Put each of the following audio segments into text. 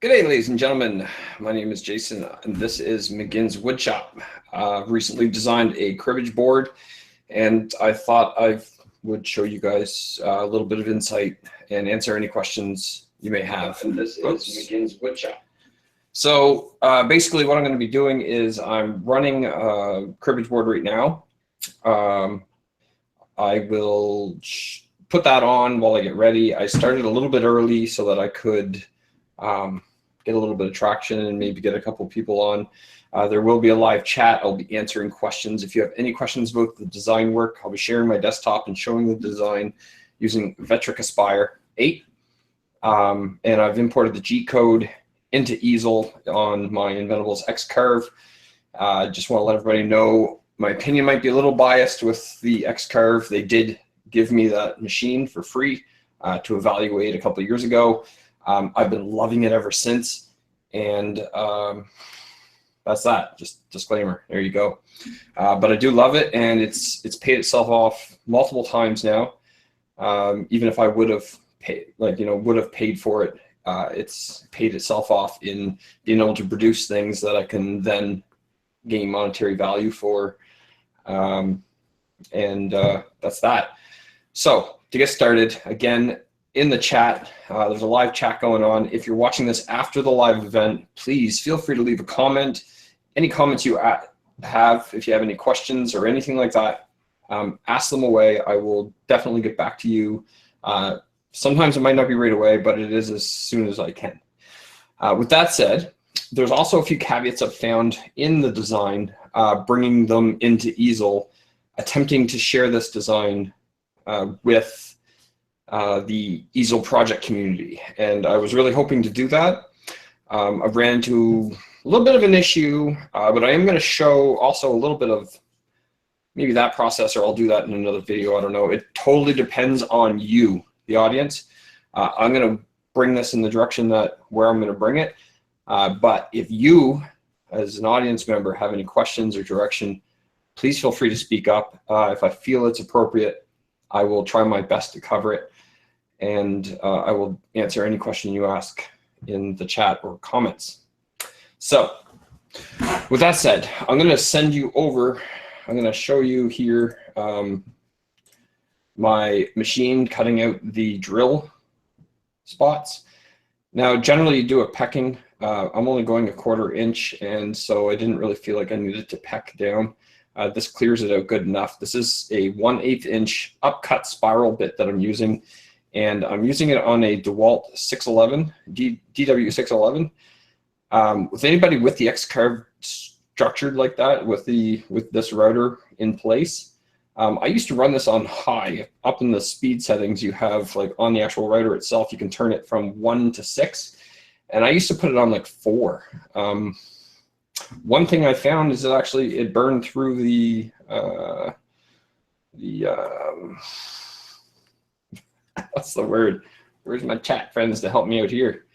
Good day, ladies and gentlemen. My name is Jason, and this is McGinn's Woodshop. Recently designed a cribbage board, and I thought I would show you guys a little bit of insight and answer any questions you may have. And this is McGinn's Woodshop. So basically what I'm going to be doing is I'm running a cribbage board right now. I will put that on while I get ready. I started a little bit early so that I could get a little bit of traction and maybe get a couple people on. There will be a live chat. I'll be answering questions. If you have any questions about the design work, I'll be sharing my desktop and showing the design using Vectric Aspire 8. And I've imported the G code into easel on my Inventables X-Carve. I just want to let everybody know my opinion might be a little biased with the X-Carve. They did give me that machine for free to evaluate a couple of years ago. I've been loving it ever since, and that's that. Just disclaimer. There you go. But I do love it, and it's paid itself off multiple times now. Even if I would have paid, paid for it, it's paid itself off in being able to produce things that I can then gain monetary value for, and that's that. So to get started, again, in the chat, there's a live chat going on. If you're watching this after the live event, please feel free to leave a comment. Any comments you have, if you have any questions or anything like that, ask them away. I will definitely get back to you. Sometimes it might not be right away, but it is as soon as I can. With that said, there's also a few caveats I've found in the design, bringing them into easel, attempting to share this design with the easel project community, and I was really hoping to do that. I've ran into a little bit of an issue, but I am going to show also a little bit of maybe that process, or I'll do that in another video. I don't know. It totally depends on you, the audience. I'm going to bring this in the direction where I'm going to bring it. But if you, as an audience member, have any questions or direction, please feel free to speak up. If I feel it's appropriate, I will try my best to cover it, and I will answer any question you ask in the chat or comments. So with that said, I'm going to send you over. I'm going to show you here my machine cutting out the drill spots. Now, generally you do a pecking. I'm only going 1/4 inch, and so I didn't really feel like I needed to peck down. This clears it out good enough. This is a 1/8 inch upcut spiral bit that I'm using, and I'm using it on a DeWalt 611, DW611. With anybody with the X-Carve structured like that, with this router in place, I used to run this on high. Up in the speed settings, you have, like, on the actual router itself, you can turn it from 1 to 6, and I used to put it on like 4. One thing I found is that actually it burned through the what's the word? Where's my chat friends to help me out here?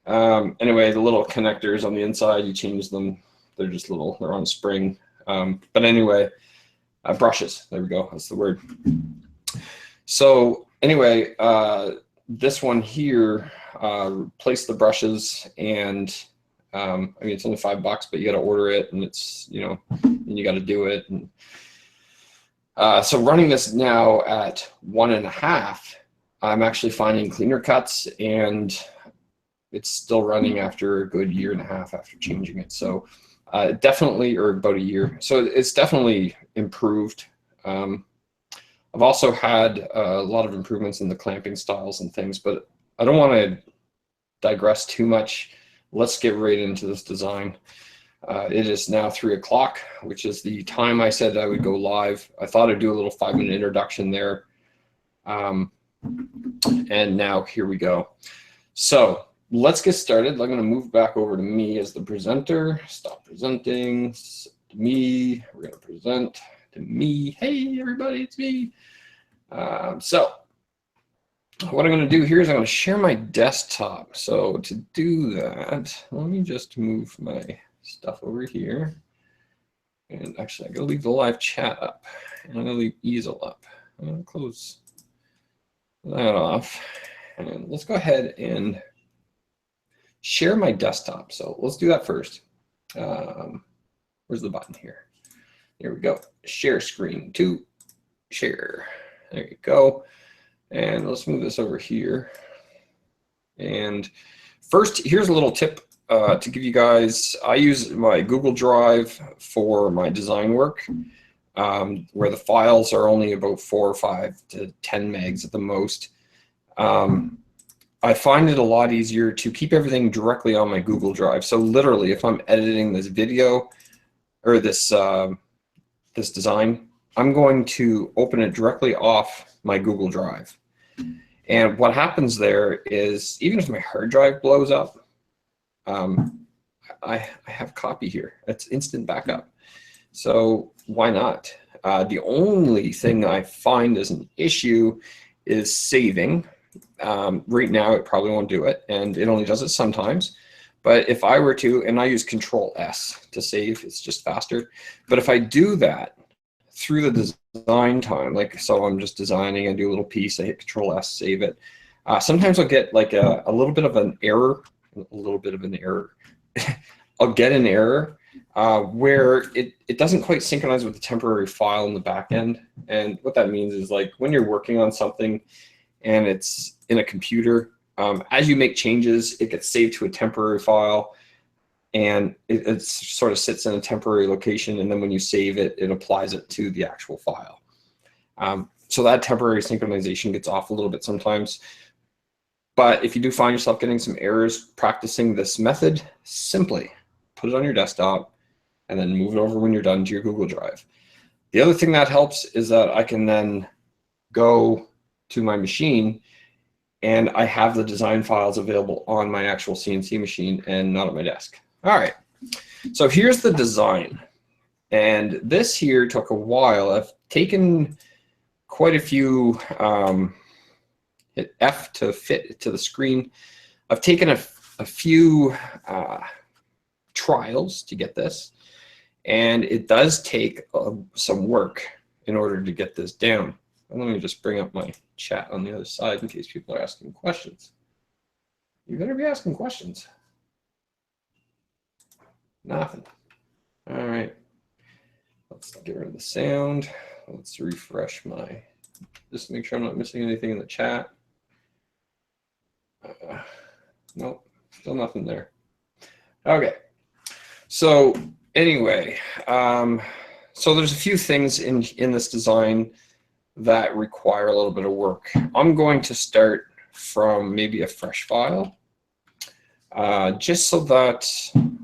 Anyway, the little connectors on the inside, you change them. They're just little, they're on a spring. But anyway, brushes, there we go, that's the word. So anyway, this one here, replace the brushes, and I mean, it's only $5, but you got to order it, and it's, and you got to do it. And so running this now at 1.5, I'm actually finding cleaner cuts, and it's still running after a good 1.5 years after changing it. So definitely, or about a year. So it's definitely improved. I've also had a lot of improvements in the clamping styles and things, but I don't want to digress too much. Let's get right into this design. It is now 3 o'clock, which is the time I said I would go live. I thought I'd do a little 5-minute introduction there. And now here we go. So let's get started. I'm going to move back over to me as the presenter. Stop presenting. To me. We're going to present to me. Hey, everybody, it's me. So what I'm going to do here is I'm going to share my desktop. So to do that, let me just move my stuff over here. And actually, I'm going to leave the live chat up. And I'm going to leave easel up. I'm going to close that off. And let's go ahead and share my desktop. So let's do that first. Where's the button here? Here we go. Share screen to share. There you go. And let's move this over here. And first, here's a little tip to give you guys. I use my Google Drive for my design work, where the files are only about 4 or 5 to 10 megs at the most. I find it a lot easier to keep everything directly on my Google Drive. So literally, if I'm editing this video or this this design, I'm going to open it directly off my Google Drive. And what happens there is, even if my hard drive blows up, I have copy here. It's instant backup. So why not? The only thing I find is an issue is saving. Right now, it probably won't do it, and it only does it sometimes. But if I were to, and I use Control-S to save, it's just faster. But if I do that through the design time, like so I'm just designing and do a little piece, I hit Control-S, save it. Sometimes I'll get like a little bit of an error, I'll get an error where it doesn't quite synchronize with the temporary file in the back end. And what that means is, like, when you're working on something and it's in a computer, as you make changes, it gets saved to a temporary file, and it sort of sits in a temporary location, and then when you save it, it applies it to the actual file. So that temporary synchronization gets off a little bit sometimes. But if you do find yourself getting some errors practicing this method, simply put it on your desktop and then move it over when you're done to your Google Drive. The other thing that helps is that I can then go to my machine and I have the design files available on my actual CNC machine and not at my desk. All right, so here's the design. And this here took a while. I've taken quite a few, hit F to fit it to the screen. I've taken a few trials to get this, and it does take some work in order to get this down. And let me just bring up my chat on the other side in case people are asking questions. You better be asking questions. Nothing. All right. Let's get rid of the sound. Let's refresh my, just make sure I'm not missing anything in the chat. Nope, still nothing there. Okay. So anyway, so there's a few things in this design that require a little bit of work. I'm going to start from maybe a fresh file, just so that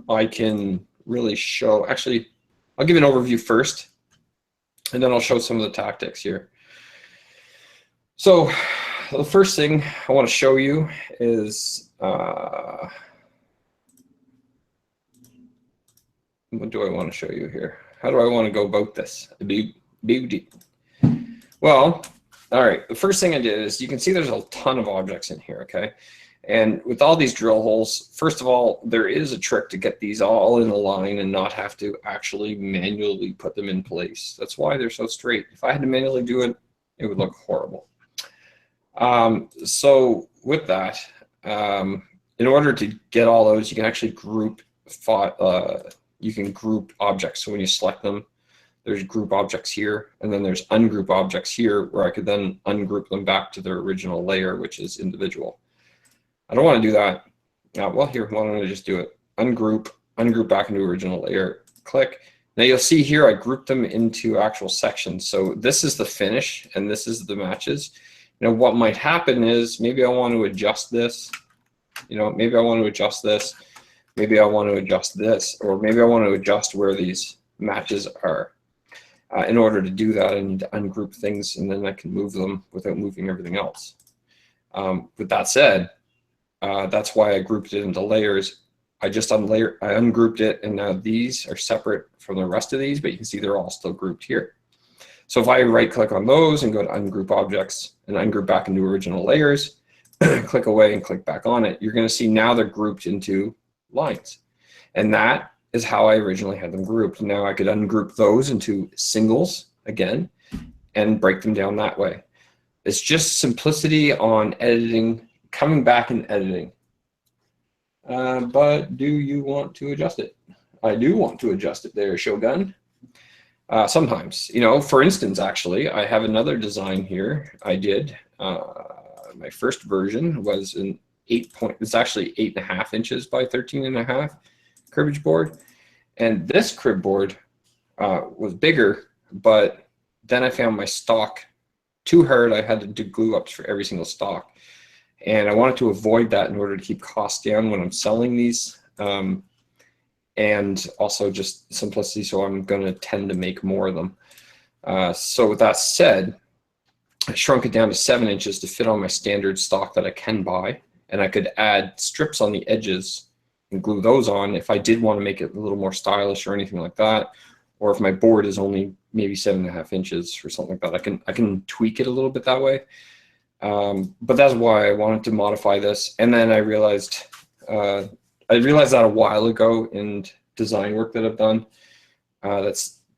I can really show, actually, I'll give an overview first, and then I'll show some of the tactics here. So the first thing I want to show you is, what do I want to show you here? How do I want to go about this? Well, all right, the first thing I did is, you can see there's a ton of objects in here, okay? And with all these drill holes, first of all, there is a trick to get these all in a line and not have to actually manually put them in place. That's why they're so straight. If I had to manually do it, it would look horrible. So with that, in order to get all those, you can actually group objects. So when you select them, there's group objects here, and then there's ungroup objects here, where I could then ungroup them back to their original layer, which is individual. I don't want to do that. Well, here, why don't I just do it? Ungroup back into original layer, click. Now you'll see here I grouped them into actual sections. So this is the finish, and this is the matches. Now what might happen is, maybe I want to adjust this. Maybe I want to adjust this. Maybe I want to adjust this, or maybe I want to adjust where these matches are. In order to do that, I need to ungroup things, and then I can move them without moving everything else. With that said, that's why I grouped it into layers. I ungrouped it, and now these are separate from the rest of these, but you can see they're all still grouped here. So if I right click on those and go to ungroup objects and ungroup back into original layers, click away and click back on it, you're going to see now they're grouped into lines. And that is how I originally had them grouped. Now I could ungroup those into singles again and break them down that way. It's just simplicity on editing, coming back and editing. but do you want to adjust it? I do want to adjust it there, Shogun. Sometimes, you know, for instance, actually, I have another design here I did. My first version was an it's actually 8.5 inches by 13.5 cribbage board. And this crib board was bigger, but then I found my stock too hard. I had to do glue ups for every single stock. And I wanted to avoid that in order to keep costs down when I'm selling these. And also just simplicity, so I'm going to tend to make more of them. So with that said, I shrunk it down to 7 inches to fit on my standard stock that I can buy, and I could add strips on the edges and glue those on if I did want to make it a little more stylish or anything like that, or if my board is only maybe 7.5 inches or something like that, I can tweak it a little bit that way. But that's why I wanted to modify this, and then I realized that a while ago in design work that I've done,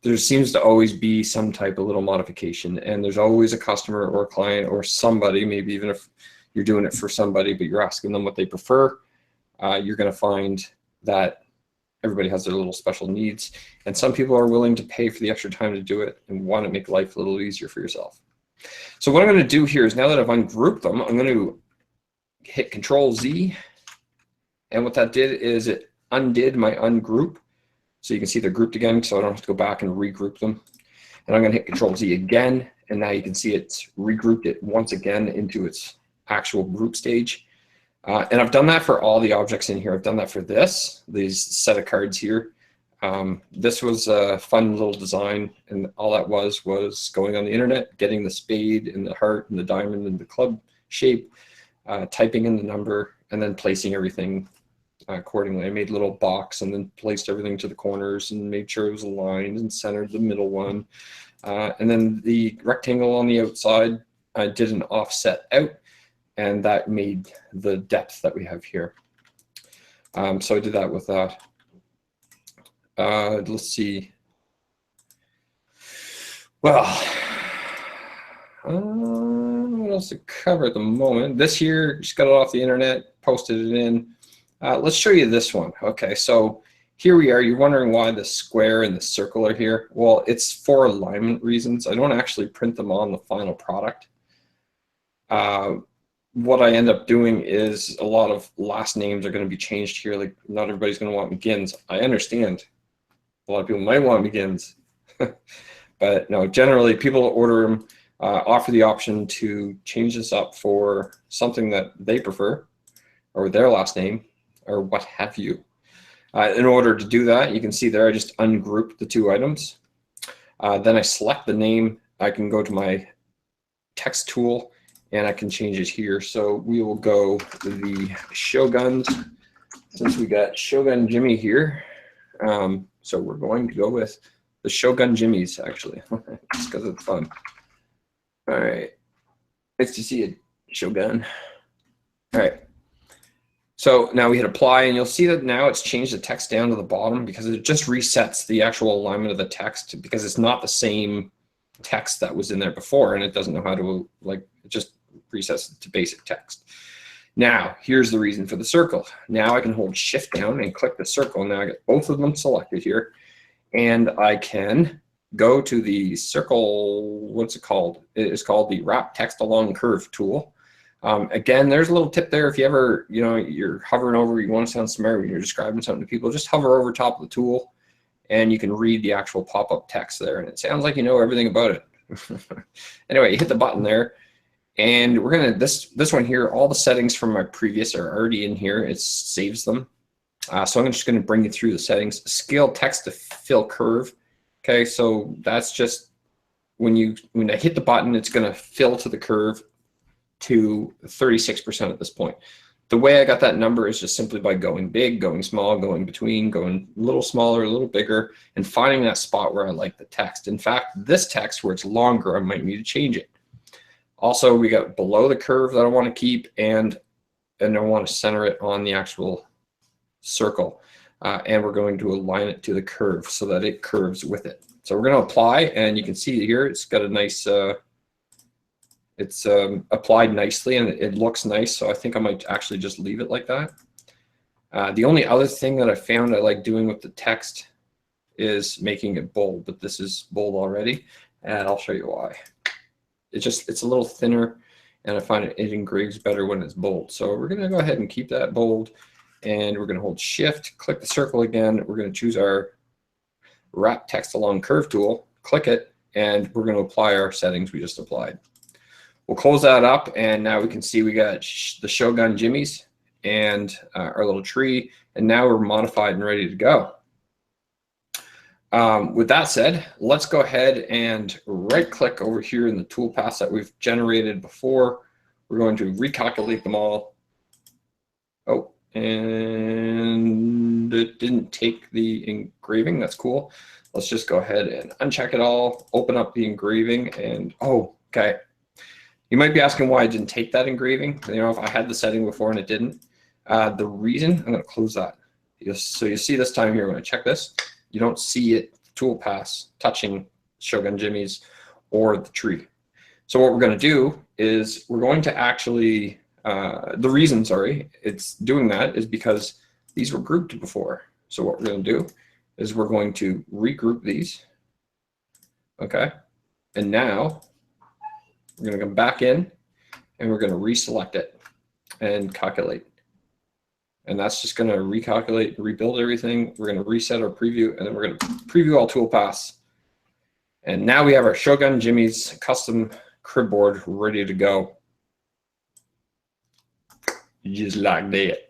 there seems to always be some type of little modification, and there's always a customer or a client or somebody, maybe even if you're doing it for somebody, but you're asking them what they prefer, you're going to find that everybody has their little special needs, and some people are willing to pay for the extra time to do it and want to make life a little easier for yourself. So what I'm going to do here is, now that I've ungrouped them, I'm going to hit Control-Z. And what that did is it undid my ungroup. So you can see they're grouped again, so I don't have to go back and regroup them. And I'm going to hit Control-Z again. And now you can see it's regrouped it once again into its actual group stage. And I've done that for all the objects in here. I've done that for these set of cards here. This was a fun little design. And all that was going on the internet, getting the spade and the heart and the diamond and the club shape, typing in the number, and then placing everything accordingly. I made a little box and then placed everything to the corners and made sure it was aligned and centered the middle one. And then the rectangle on the outside, I did an offset out, and that made the depth that we have here. So I did that with that. Let's see. Well, what else to cover at the moment? This here, just got it off the internet, posted it in. Let's show you this one. Okay, so here we are. You're wondering why the square and the circle are here. Well, it's for alignment reasons. I don't actually print them on the final product. What I end up doing is a lot of last names are going to be changed here. Like, not everybody's going to want McGinns. I understand. A lot of people might want McGinns. But no, generally people order them, offer the option to change this up for something that they prefer, or their last name, or what have you. In order to do that, you can see there I just ungrouped the two items. Then I select the name. I can go to my text tool and I can change it here. So we will go to the Shoguns, since we got Shogun Jimmy here. So we're going to go with the Shogun Jimmies, actually, just because it's fun. All right, nice to see you, Shogun. All right. So now we hit apply, and you'll see that now it's changed the text down to the bottom because it just resets the actual alignment of the text, because it's not the same text that was in there before, and it doesn't know how to, like, it just resets it to basic text. Now, here's the reason for the circle. Now I can hold shift down and click the circle. Now I get both of them selected here, and I can go to the circle, what's it called? It is called the Wrap Text Along Curve tool. Again, there's a little tip there. If you ever, you're hovering over, you want to sound smart when you're describing something to people, just hover over top of the tool and you can read the actual pop-up text there, and it sounds like you know everything about it. Anyway, you hit the button there, and we're gonna, this one here, all the settings from my previous are already in here. It saves them. So I'm just gonna bring you through the settings. Scale text to fill curve. Okay, so that's just when I hit the button, it's gonna fill to the curve to 36% at this point. The way I got that number is just simply by going big, going small, going between, going a little smaller, a little bigger, and finding that spot where I like the text. In fact, this text where it's longer, I might need to change it. Also, we got below the curve that I want to keep, and I want to center it on the actual circle. And we're going to align it to the curve so that it curves with it. So we're going to apply, and you can see here it's got a nice, it's applied nicely, and it looks nice. So I think I might actually just leave it like that. The only other thing that I found I like doing with the text is making it bold, but this is bold already, and I'll show you why. It's a little thinner, and I find it engraves better when it's bold. So we're going to go ahead and keep that bold, and we're going to hold Shift, click the circle again. We're going to choose our Wrap Text Along Curve tool, click it, and we're going to apply our settings we just applied. We'll close that up, and now we can see we got the Shogun jimmies and our little tree, and now we're modified and ready to go. With that said, let's go ahead and right click over here in the toolpaths that we've generated before. We're going to recalculate them all. Oh, and it didn't take the engraving. That's cool. Let's just go ahead and uncheck it all, open up the engraving, and oh, okay. You might be asking why I didn't take that engraving. You know, if I had the setting before and it didn't. The reason, I'm going to close that. So you see this time here when I check this, you don't see it toolpaths touching Shogun jimmies or the tree. So what we're going to do is we're going to actually, the reason, sorry, it's doing that is because these were grouped before. So what we're going to do is we're going to regroup these. Okay. And now we're going to come back in and we're going to reselect it and calculate. And that's just going to recalculate, rebuild everything. We're going to reset our preview, and then we're going to preview all toolpaths. And now we have our Shogun jimmies custom crib board ready to go. Just like that.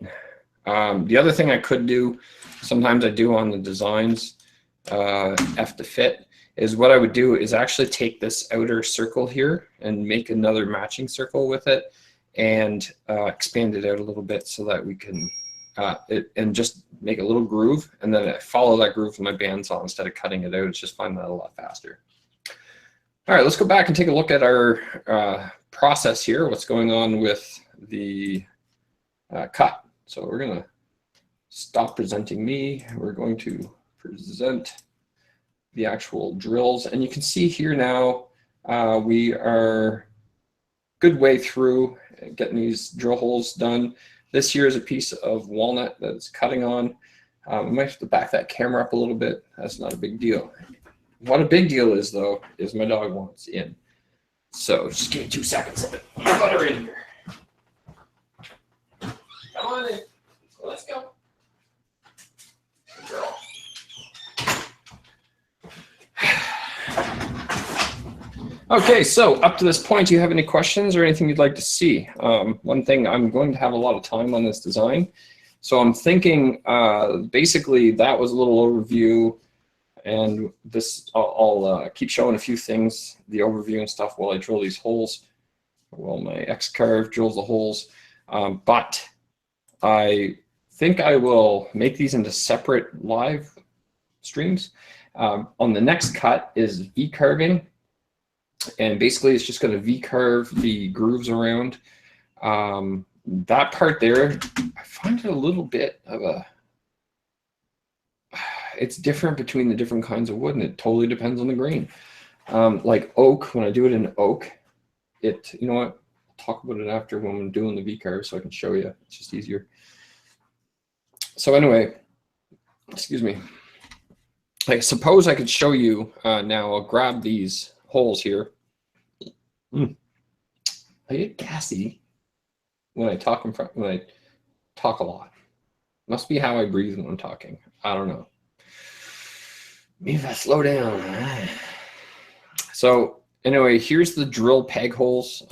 The other thing I could do, sometimes I do on the designs, F to fit, is what I would do is actually take this outer circle here and make another matching circle with it and expand it out a little bit so that we can and just make a little groove, and then I follow that groove with my bandsaw instead of cutting it out. It's just find that a lot faster. All right, let's go back and take a look at our process here, what's going on with the cut. So we're going to stop presenting me. We're going to present the actual drills, and you can see here now we are good way through getting these drill holes done. This here is a piece of walnut that it's cutting on. I might have to back that camera up a little bit. That's not a big deal. What a big deal is, though, is my dog wants in. So just give me 2 seconds of it. Let her in here. Come on in. Let's go. Good girl. Okay, so up to this point, do you have any questions or anything you'd like to see? One thing, I'm going to have a lot of time on this design. So I'm thinking basically that was a little overview, and this I'll keep showing a few things, the overview and stuff while I drill these holes. Well, my X-Carve drills the holes, but I think I will make these into separate live streams. On the next cut is V-carving. And basically it's just going to V-carve the grooves around. That part there, I find it a little bit of a, it's different between the different kinds of wood, and it totally depends on the grain. Like oak, when I do it in oak, you know what, I'll talk about it after when I'm doing the V-carve so I can show you. It's just easier. So anyway, excuse me. Like suppose I could show you now, I'll grab these holes here. I get gassy when I talk when I talk a lot. Must be how I breathe when I'm talking. I don't know. Maybe if I slow down. So anyway, here's the drill peg holes.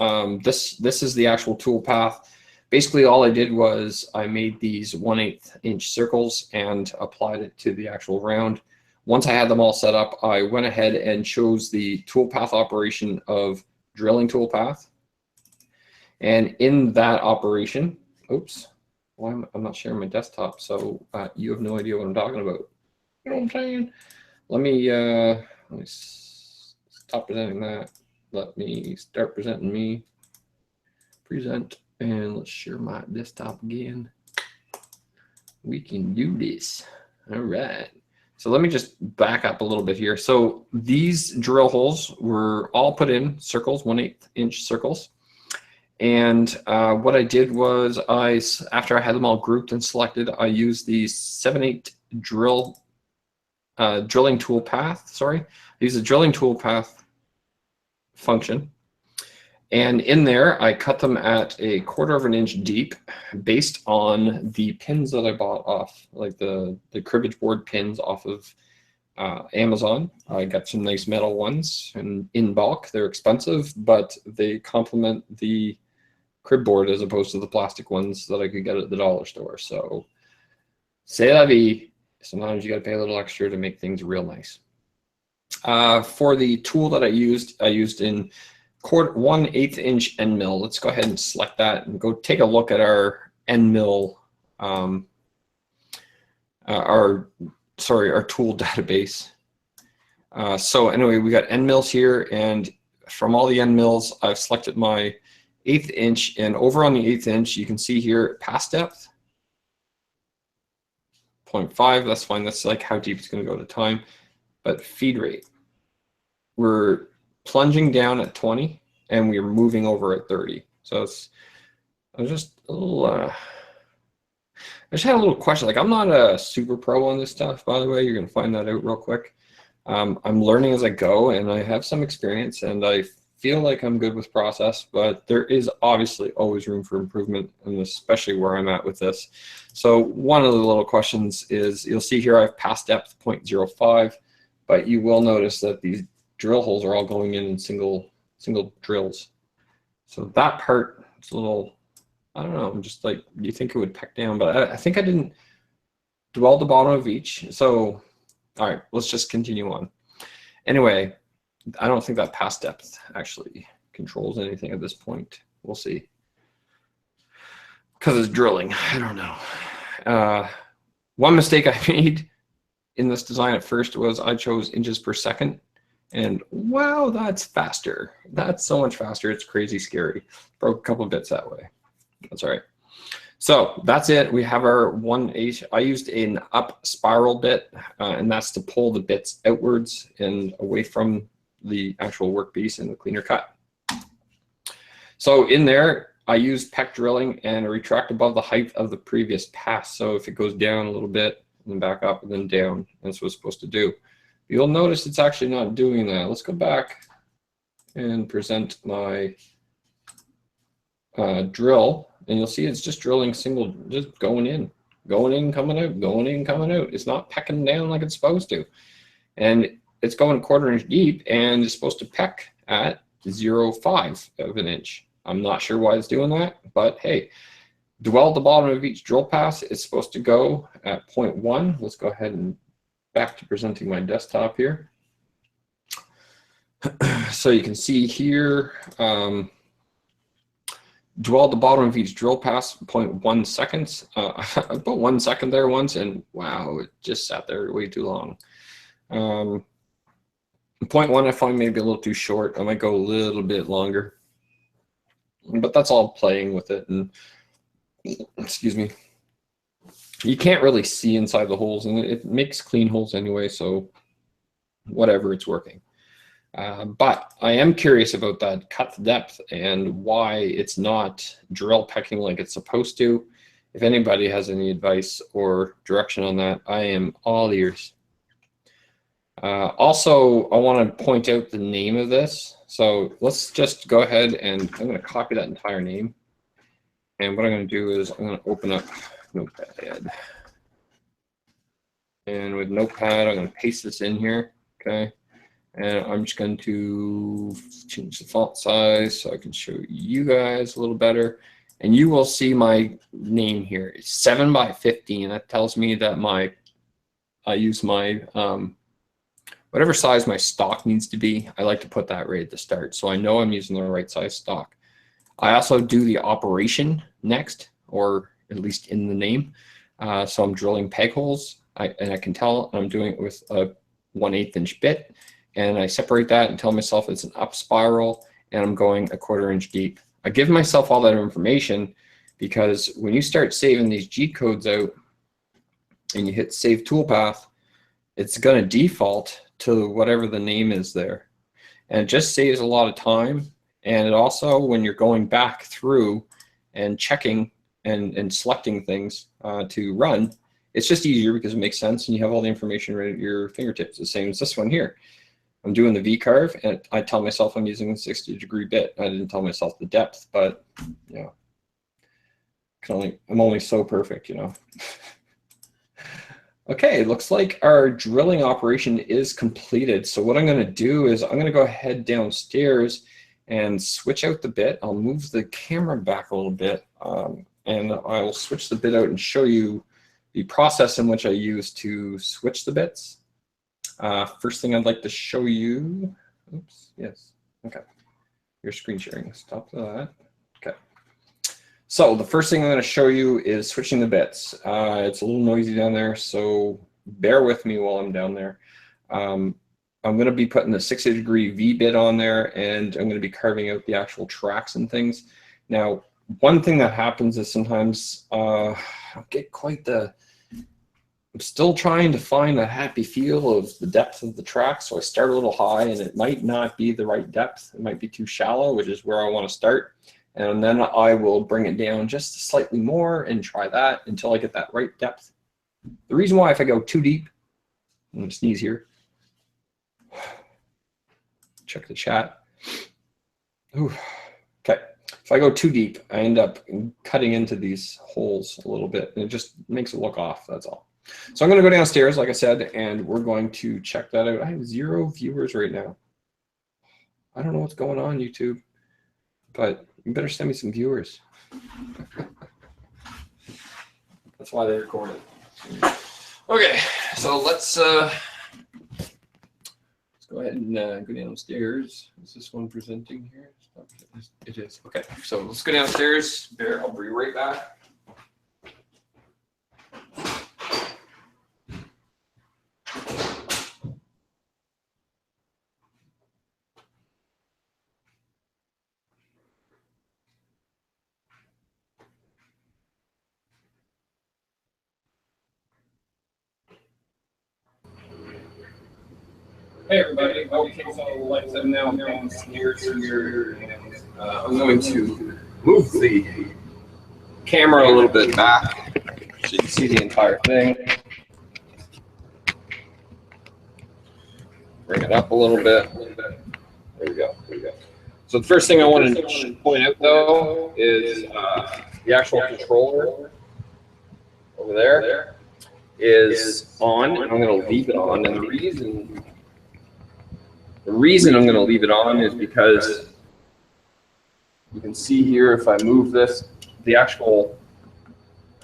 This is the actual tool path. Basically, all I did was I made these 1/8 inch circles and applied it to the actual round. Once I had them all set up, I went ahead and chose the toolpath operation of drilling toolpath. And in that operation, oops, well, I'm not sharing my desktop, so you have no idea what I'm talking about. You know what I'm saying? Let me stop presenting that. Let me start presenting me. Present, and let's share my desktop again. We can do this. All right. So let me just back up a little bit here. So these drill holes were all put in circles, 1/8 inch circles. And what I did was after I had them all grouped and selected, I used the 7/8 drilling tool path. Sorry, I used the drilling tool path function. And in there, I cut them at 1/4 of an inch deep based on the pins that I bought off, like the cribbage board pins off of Amazon. I got some nice metal ones, and in bulk. They're expensive, but they complement the crib board as opposed to the plastic ones that I could get at the dollar store. So, c'est la vie. Sometimes you got to pay a little extra to make things real nice. For the tool that I used in 1/8 inch end mill. Let's go ahead and select that and go take a look at our end mill, our tool database. So anyway, we got end mills here, and from all the end mills, I've selected my 1/8 inch, and over on the 1/8 inch, you can see here pass depth, 0.5. That's fine. That's like how deep it's going to go at a time. But feed rate, we're plunging down at 20, and we're moving over at 30. So I just had a little question. Like, I'm not a super pro on this stuff, by the way. You're going to find that out real quick. I'm learning as I go, and I have some experience, and I feel like I'm good with process, but there is obviously always room for improvement, and especially where I'm at with this. So one of the little questions is, you'll see here I have pass depth 0.05, but you will notice that these drill holes are all going in single drills. So that part is a little, I don't know, I'm just like, you think it would peck down, but I think I didn't dwell the bottom of each. So, all right, let's just continue on. Anyway, I don't think that pass depth actually controls anything at this point. We'll see. Because it's drilling, I don't know. One mistake I made in this design at first was I chose inches per second. And wow, that's faster. That's so much faster. It's crazy scary. Broke a couple of bits that way. That's all right. So that's it. We have our 1/8. I used an up spiral bit, and that's to pull the bits outwards and away from the actual workpiece and the cleaner cut. So in there, I used peck drilling and a retract above the height of the previous pass. So if it goes down a little bit, and then back up and then down, that's what it's supposed to do. You'll notice it's actually not doing that. Let's go back and present my drill, and you'll see it's just drilling just going in, coming out, going in, coming out. It's not pecking down like it's supposed to. And it's going 1/4 inch deep, and it's supposed to peck at 0.5 of an inch. I'm not sure why it's doing that, but hey, dwell at the bottom of each drill pass. It's supposed to go at 0.1. Let's go ahead and back to presenting my desktop here. So you can see here, dwell at the bottom of each drill pass, 0.1 seconds. I put 1 second there once, and wow, it just sat there way too long. 0.1 I find maybe a little too short. I might go a little bit longer, but that's all playing with it. And excuse me, you can't really see inside the holes, and it makes clean holes anyway, so whatever, it's working. But I am curious about that cut depth and why it's not drill pecking like it's supposed to. If anybody has any advice or direction on that, I am all ears. Also, I want to point out the name of this. So let's just go ahead, and I'm going to copy that entire name. And what I'm going to do is I'm going to open up Notepad. And with Notepad, I'm going to paste this in here, okay? And I'm just going to change the font size so I can show you guys a little better. And you will see my name here. It's 7 by 15. That tells me that I use my, whatever size my stock needs to be, I like to put that right at the start, so I know I'm using the right size stock. I also do the operation next, or at least in the name. So I'm drilling peg holes, and I can tell I'm doing it with a 1/8 inch bit, and I separate that and tell myself it's an up spiral, and I'm going 1/4 inch deep. I give myself all that information because when you start saving these G codes out and you hit save toolpath, it's going to default to whatever the name is there. And it just saves a lot of time, And it also, when you're going back through and checking and selecting things to run, it's just easier because it makes sense and you have all the information right at your fingertips. The same as this one here. I'm doing the V-carve and I tell myself I'm using a 60-degree bit. I didn't tell myself the depth, but you know, I'm only so perfect, you know. Okay, it looks like our drilling operation is completed. So what I'm going to do is I'm going to go ahead downstairs and switch out the bit. I'll move the camera back a little bit and I'll switch the bit out and show you the process in which I use to switch the bits. First thing I'd like to show you, oops, yes, okay. Your screen sharing, stop that. Okay. So the first thing I'm going to show you is switching the bits. It's a little noisy down there, so bear with me while I'm down there. I'm going to be putting the 60-degree V bit on there, and I'm going to be carving out the actual tracks and things. Now, one thing that happens is sometimes I get quite the, I'm still trying to find that happy feel of the depth of the track, so I start a little high, and it might not be the right depth. It might be too shallow, which is where I want to start. And then I will bring it down just slightly more and try that until I get that right depth. The reason why, if I go too deep, I'm going to sneeze here. Check the chat. Ooh. Okay. If I go too deep, I end up cutting into these holes a little bit, and it just makes it look off, that's all. So I'm going to go downstairs, like I said, and we're going to check that out. I have 0 viewers right now. I don't know what's going on, YouTube, but you better send me some viewers. That's why they recorded. Okay, so let's go ahead and go downstairs. Is this one presenting here? It is. Okay, so let's go downstairs. There, I'll be right back. Hey everybody, okay, so like I said, now I'm downstairs here, and I'm going to move the camera a little bit back so you can see the entire thing. Bring it up a little bit. There we go. So the first thing I want to point out though is the actual controller over there is on, and I'm going to leave it on, and the reason I'm going to leave it on is because you can see here, if I move this, the actual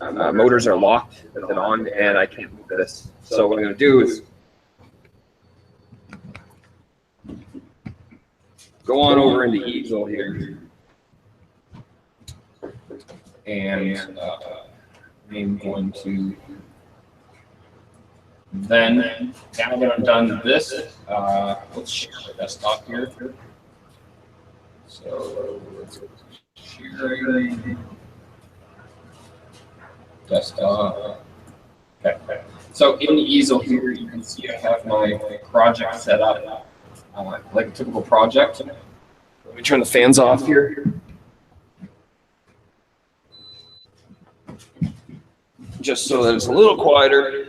motors are locked with it on, and I can't move this. So what I'm going to do is go on over into easel here, and I'm going to then, now that I'm done with this, let's share the desktop here. So let's share desktop. Okay. So in the easel here, you can see I have my project set up like a typical project. Let me turn the fans off here. Just so that it's a little quieter.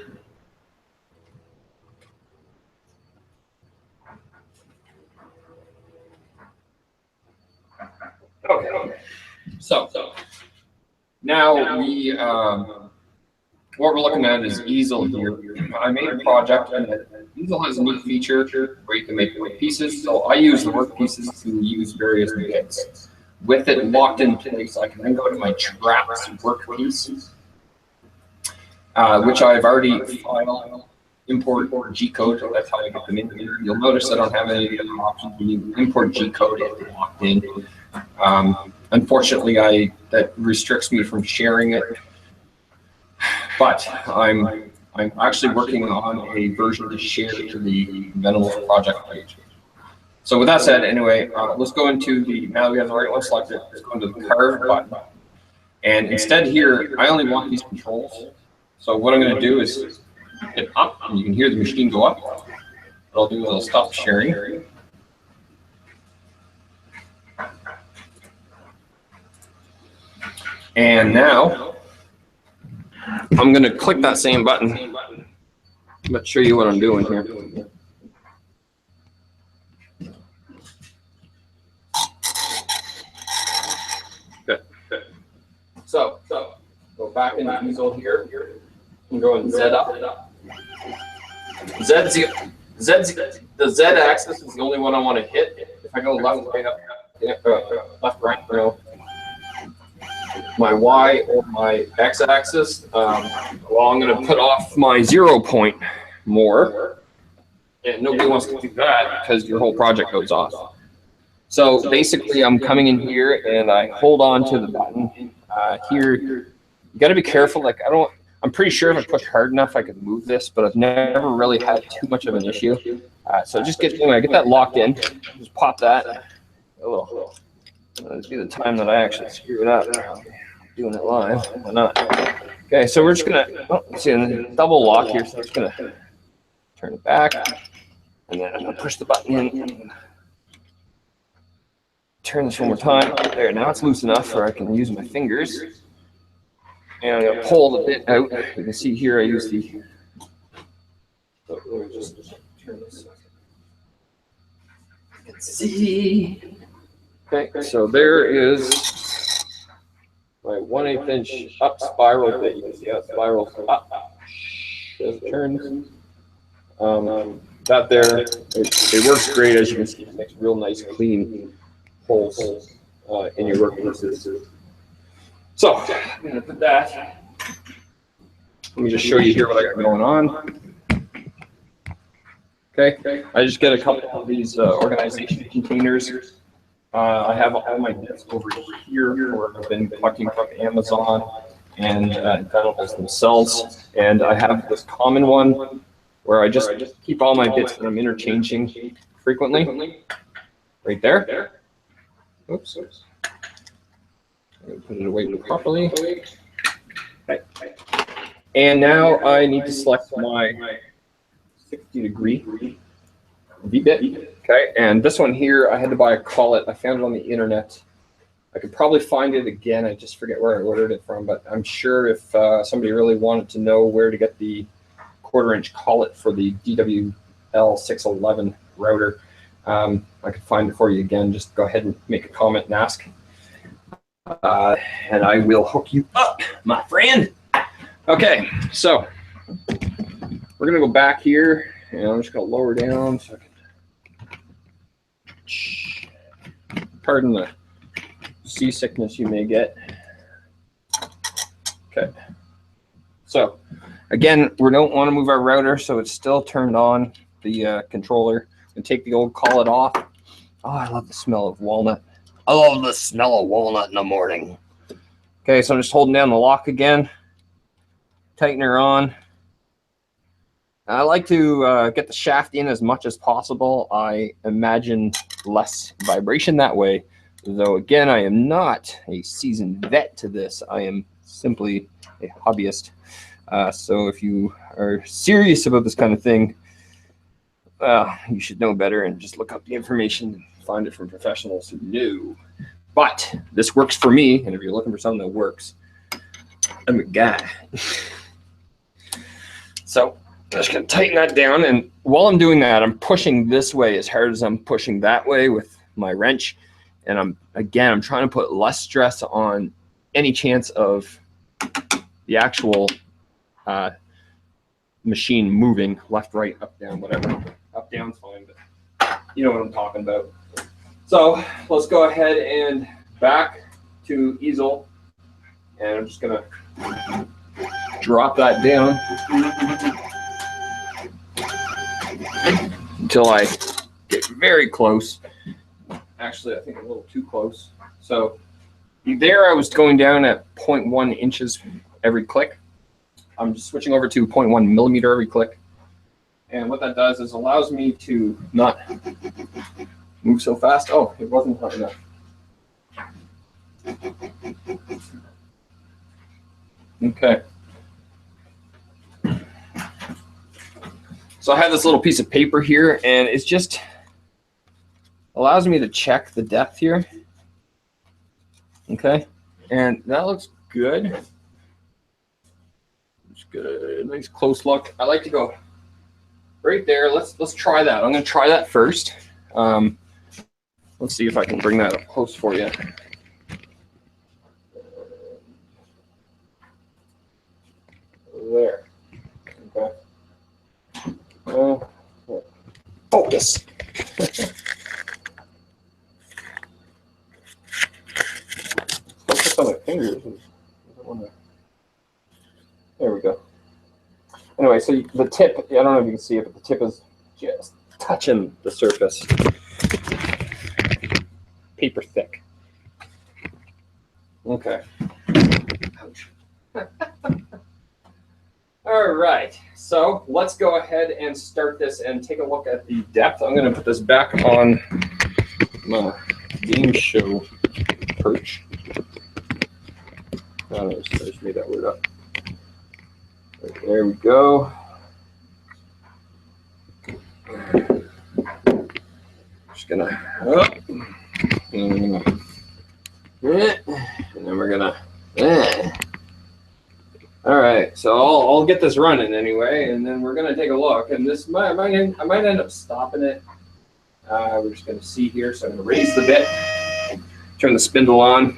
Okay. So now we what we're looking at is easel here. I made a project, and easel has a neat feature where you can make work pieces. So I use the work pieces to use various bits. With it locked in place, I can then go to my traps work piece, which I've already filed, import G-code. So that's how I get them in here. You'll notice I don't have any of the other options. When you import G-code, it's locked in. Unfortunately, that restricts me from sharing it, but I'm actually working on a version to share to the Venomous project page. So with that said, anyway, let's go into the, now that we have the right one selected, let's go into the carve button. And instead here, I only want these controls. So what I'm going to do is hit up, and you can hear the machine go up. What I'll do is I'll stop sharing. And now I'm going to click that same button. Let's show you what I'm doing here. Good. So go back in the easel here. I'm going Z up. The Z axis is the only one I want to hit. If I go left, right, up, left, right, my Y or my X axis, well, I'm going to put off my 0 point more. And nobody wants to do that because your whole project goes off. So basically, I'm coming in here and I hold on to the button here. You got to be careful. Like I'm pretty sure if I push hard enough, I could move this, but I've never really had too much of an issue. So just get that locked in. Just pop that a little. Let's be the time that I actually screw it up. Doing it live. Why not? Okay, so we're just gonna see a double lock here. So I'm just gonna turn it back, and then I'm gonna push the button in. Turn this one more time. There, now it's loose enough where I can use my fingers. And I'm going to pull the bit out. You can see here I use the. So let me just turn this. You can see. Okay, so there is my 1/8 inch up spiral bit. You can see how it spirals up as it turns. That there, it works great, as you can see. It makes real nice, clean holes in your workpieces. So I'm going to put that. Let me just show you here what I got going on. Okay, I just get a couple of these organization containers. I have all my bits over here where I've been collecting from Amazon and Incredibles themselves. And I have this common one where I just keep all my bits that I'm interchanging frequently. Right there. Oops. Put it away properly. Okay. And now I need to select my 60-degree V-bit. Okay, and this one here, I had to buy a collet. I found it on the internet. I could probably find it again. I just forget where I ordered it from, but I'm sure if somebody really wanted to know where to get the 1/4 inch collet for the DWL611 router, I could find it for you again. Just go ahead and make a comment and ask. And I will hook you up, my friend. Okay, so we're gonna go back here, and I'm just gonna lower down so I can. Pardon the seasickness you may get. Okay. So again, we don't want to move our router, so it's still turned on the controller. And take the old collet off. Oh, I love the smell of walnut. I love the smell of walnut in the morning. Okay, so I'm just holding down the lock again. Tighten her on. I like to get the shaft in as much as possible. I imagine less vibration that way. Though, again, I am not a seasoned vet to this. I am simply a hobbyist. So if you are serious about this kind of thing, you should know better and just look up the information and find it from professionals who know. But this works for me, and if you're looking for something that works, I'm a guy. So I'm just going to tighten that down, and while I'm doing that, I'm pushing this way as hard as I'm pushing that way with my wrench. And I'm trying to put less stress on any chance of the actual machine moving left, right, up, down, whatever. Up, down's fine, but you know what I'm talking about. So let's go ahead and back to easel, and I'm just gonna drop that down until I get very close. Actually, I think a little too close. So there I was going down at 0.1 inches every click. I'm just switching over to 0.1 millimeter every click. And what that does is allows me to not move so fast. Oh, it wasn't hot enough. Okay. So I have this little piece of paper here, and it's just allows me to check the depth here. Okay. And that looks good. Just get a nice close look. I like to go right there. Let's try that. I'm going to try that first. Let's see if I can bring that up close for you. There. Okay. Focus. Focus on my fingers. There we go. Anyway, so the tip, I don't know if you can see it, but the tip is just touching the surface. Paper thick. Okay. Ouch. All right, so let's go ahead and start this and take a look at the depth. I'm going to put this back on my game show perch. Oh, I just made that word up. Right, there we go. Just gonna up, and then we're gonna. All right, so I'll get this running anyway, and then we're gonna take a look. And this I might end up stopping it. We're just gonna see here. So I'm gonna raise the bit, turn the spindle on.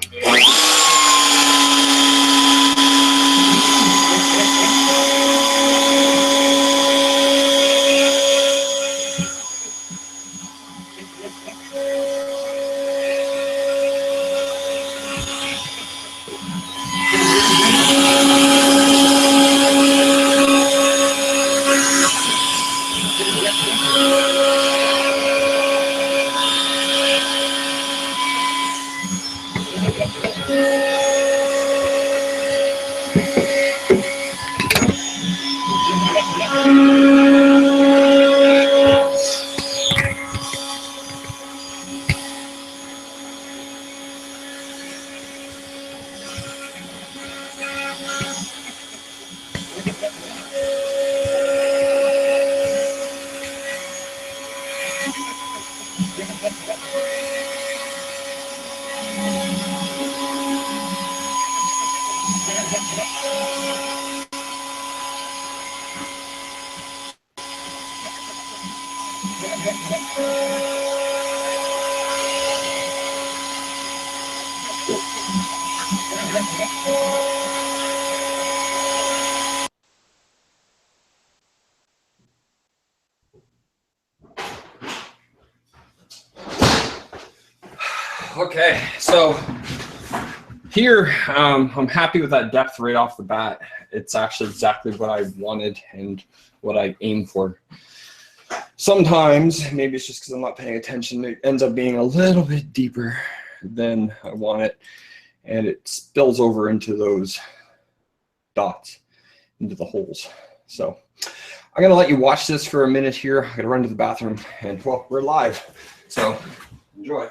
Okay, so here I'm happy with that depth right off the bat. It's actually exactly what I wanted and what I aimed for. Sometimes, maybe it's just because I'm not paying attention, it ends up being a little bit deeper than I want it, and it spills over into those dots, into the holes. So I'm gonna let you watch this for a minute here. I'm gonna run to the bathroom, and well, we're live, so enjoy.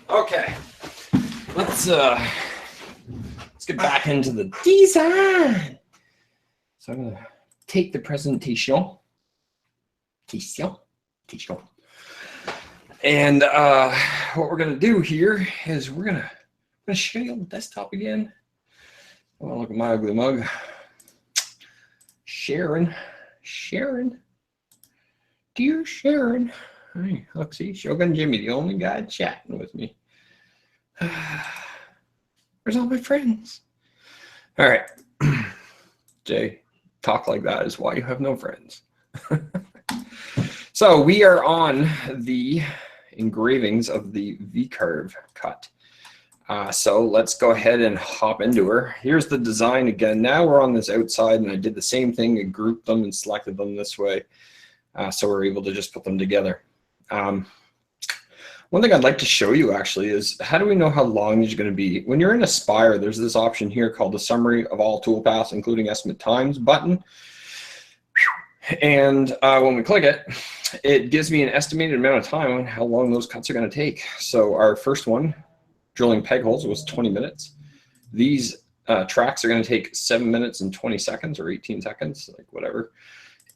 Okay, let's get back into the design. So I'm gonna take the presentation, and what we're gonna do here is we're gonna show you on the desktop again. I want to look at my ugly mug. Sharon, dear Sharon. Hey, look, see, Shogun Jimmy, the only guy chatting with me. Where's all my friends? All right. Jay, talk like that is why you have no friends. So we are on the engravings of the V-Carve cut. So let's go ahead and hop into her. Here's the design again. Now we're on this outside, and I did the same thing and grouped them and selected them this way. So we're able to just put them together. One thing I'd like to show you actually is how do we know how long these are going to be? When you're in Aspire, there's this option here called the Summary of All Toolpaths, including Estimate Times button. And when we click it, it gives me an estimated amount of time on how long those cuts are going to take. So our first one, drilling peg holes, was 20 minutes. These tracks are going to take 7 minutes and 20 seconds or 18 seconds, like whatever.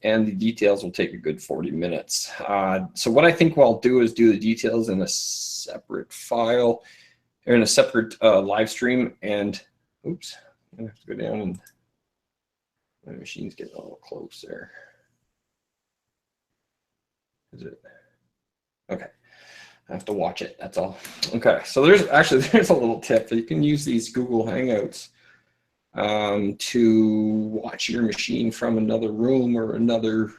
And the details will take a good 40 minutes. So what I think I'll do is do the details in a separate file, or in a separate live stream. And oops, I'm gonna have to go down, and my machine's getting a little close there. Is it? Okay, I have to watch it, that's all. Okay, so there's a little tip that you can use these Google Hangouts to watch your machine from another room or another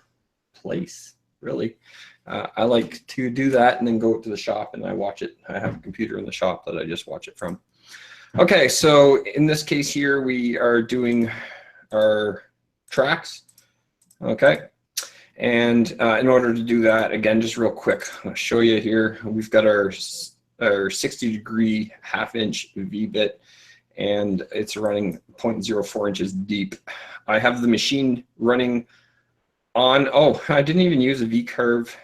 place, really. I like to do that and then go to the shop and I watch it. I have a computer in the shop that I just watch it from. Okay, so in this case here, we are doing our tracks, okay? And in order to do that, again, just real quick, I'll show you here. We've got our 60-degree half-inch V-bit, and it's running 0.04 inches deep. I have the machine running on, oh, I didn't even use a V-Carve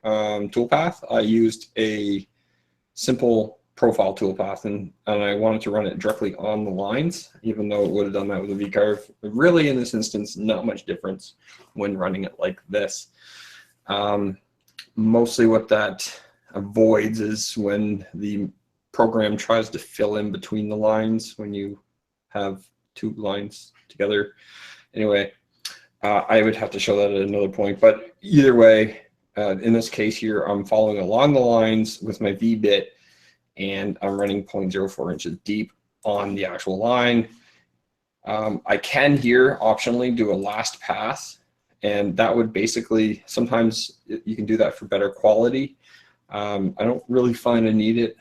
toolpath. I used a simple profile toolpath, and I wanted to run it directly on the lines, even though it would have done that with a V-Carve. Really, in this instance, not much difference when running it like this. Mostly what that avoids is when the program tries to fill in between the lines when you have two lines together. Anyway, I would have to show that at another point, but either way, in this case here, I'm following along the lines with my V-bit, and I'm running 0.04 inches deep on the actual line. I can here optionally do a last pass, and that would basically, sometimes you can do that for better quality. I don't really find I need it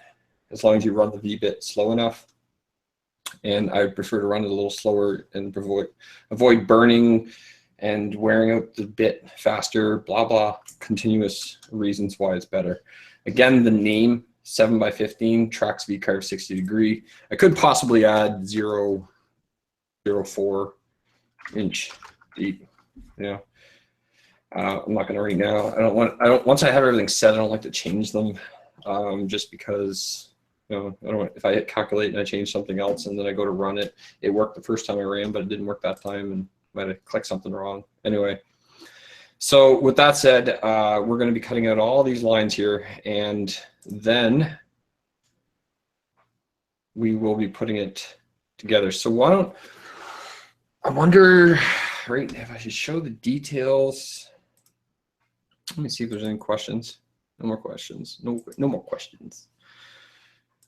as long as you run the V-bit slow enough. And I prefer to run it a little slower and avoid burning and wearing out the bit faster, blah, blah, continuous reasons why it's better. Again, the name 7x15 tracks V-Carve 60 degree. I could possibly add 0.04 inch deep, you know. I'm not going to right now. Once I have everything set, I don't like to change them, just because, you know, I don't want, if I hit calculate and I change something else and then I go to run it, it worked the first time I ran, but it didn't work that time, and I might have clicked something wrong. Anyway, so with that said, we're going to be cutting out all these lines here, and then we will be putting it together. So why don't, I wonder, right, if I should show the details. Let me see if there's any questions. No more questions. No more questions.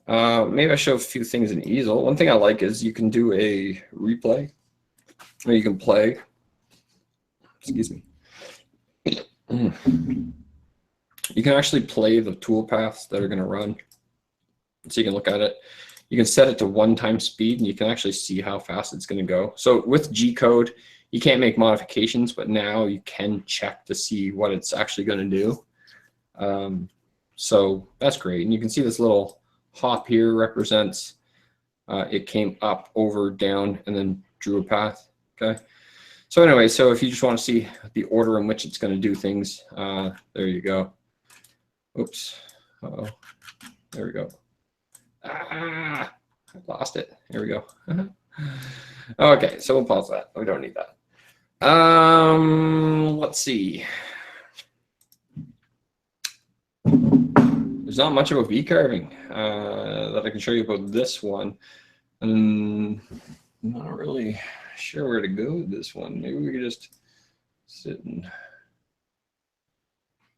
Maybe I show a few things in easel. One thing I like is you can do a replay, or you can play. Excuse me. You can actually play the tool paths that are going to run, so you can look at it. You can set it to 1x speed, and you can actually see how fast it's going to go. So with G-code, you can't make modifications, but now you can check to see what it's actually going to do. So that's great. And you can see this little hop here represents it came up, over, down, and then drew a path. Okay. So anyway, so if you just want to see the order in which it's going to do things, there you go. Oops. Uh-oh. There we go. Ah, I lost it. Here we go. Okay, so we'll pause that. We don't need that. Let's see. There's not much of a V-carving that I can show you about this one. I'm not really sure where to go with this one. Maybe we could just sit and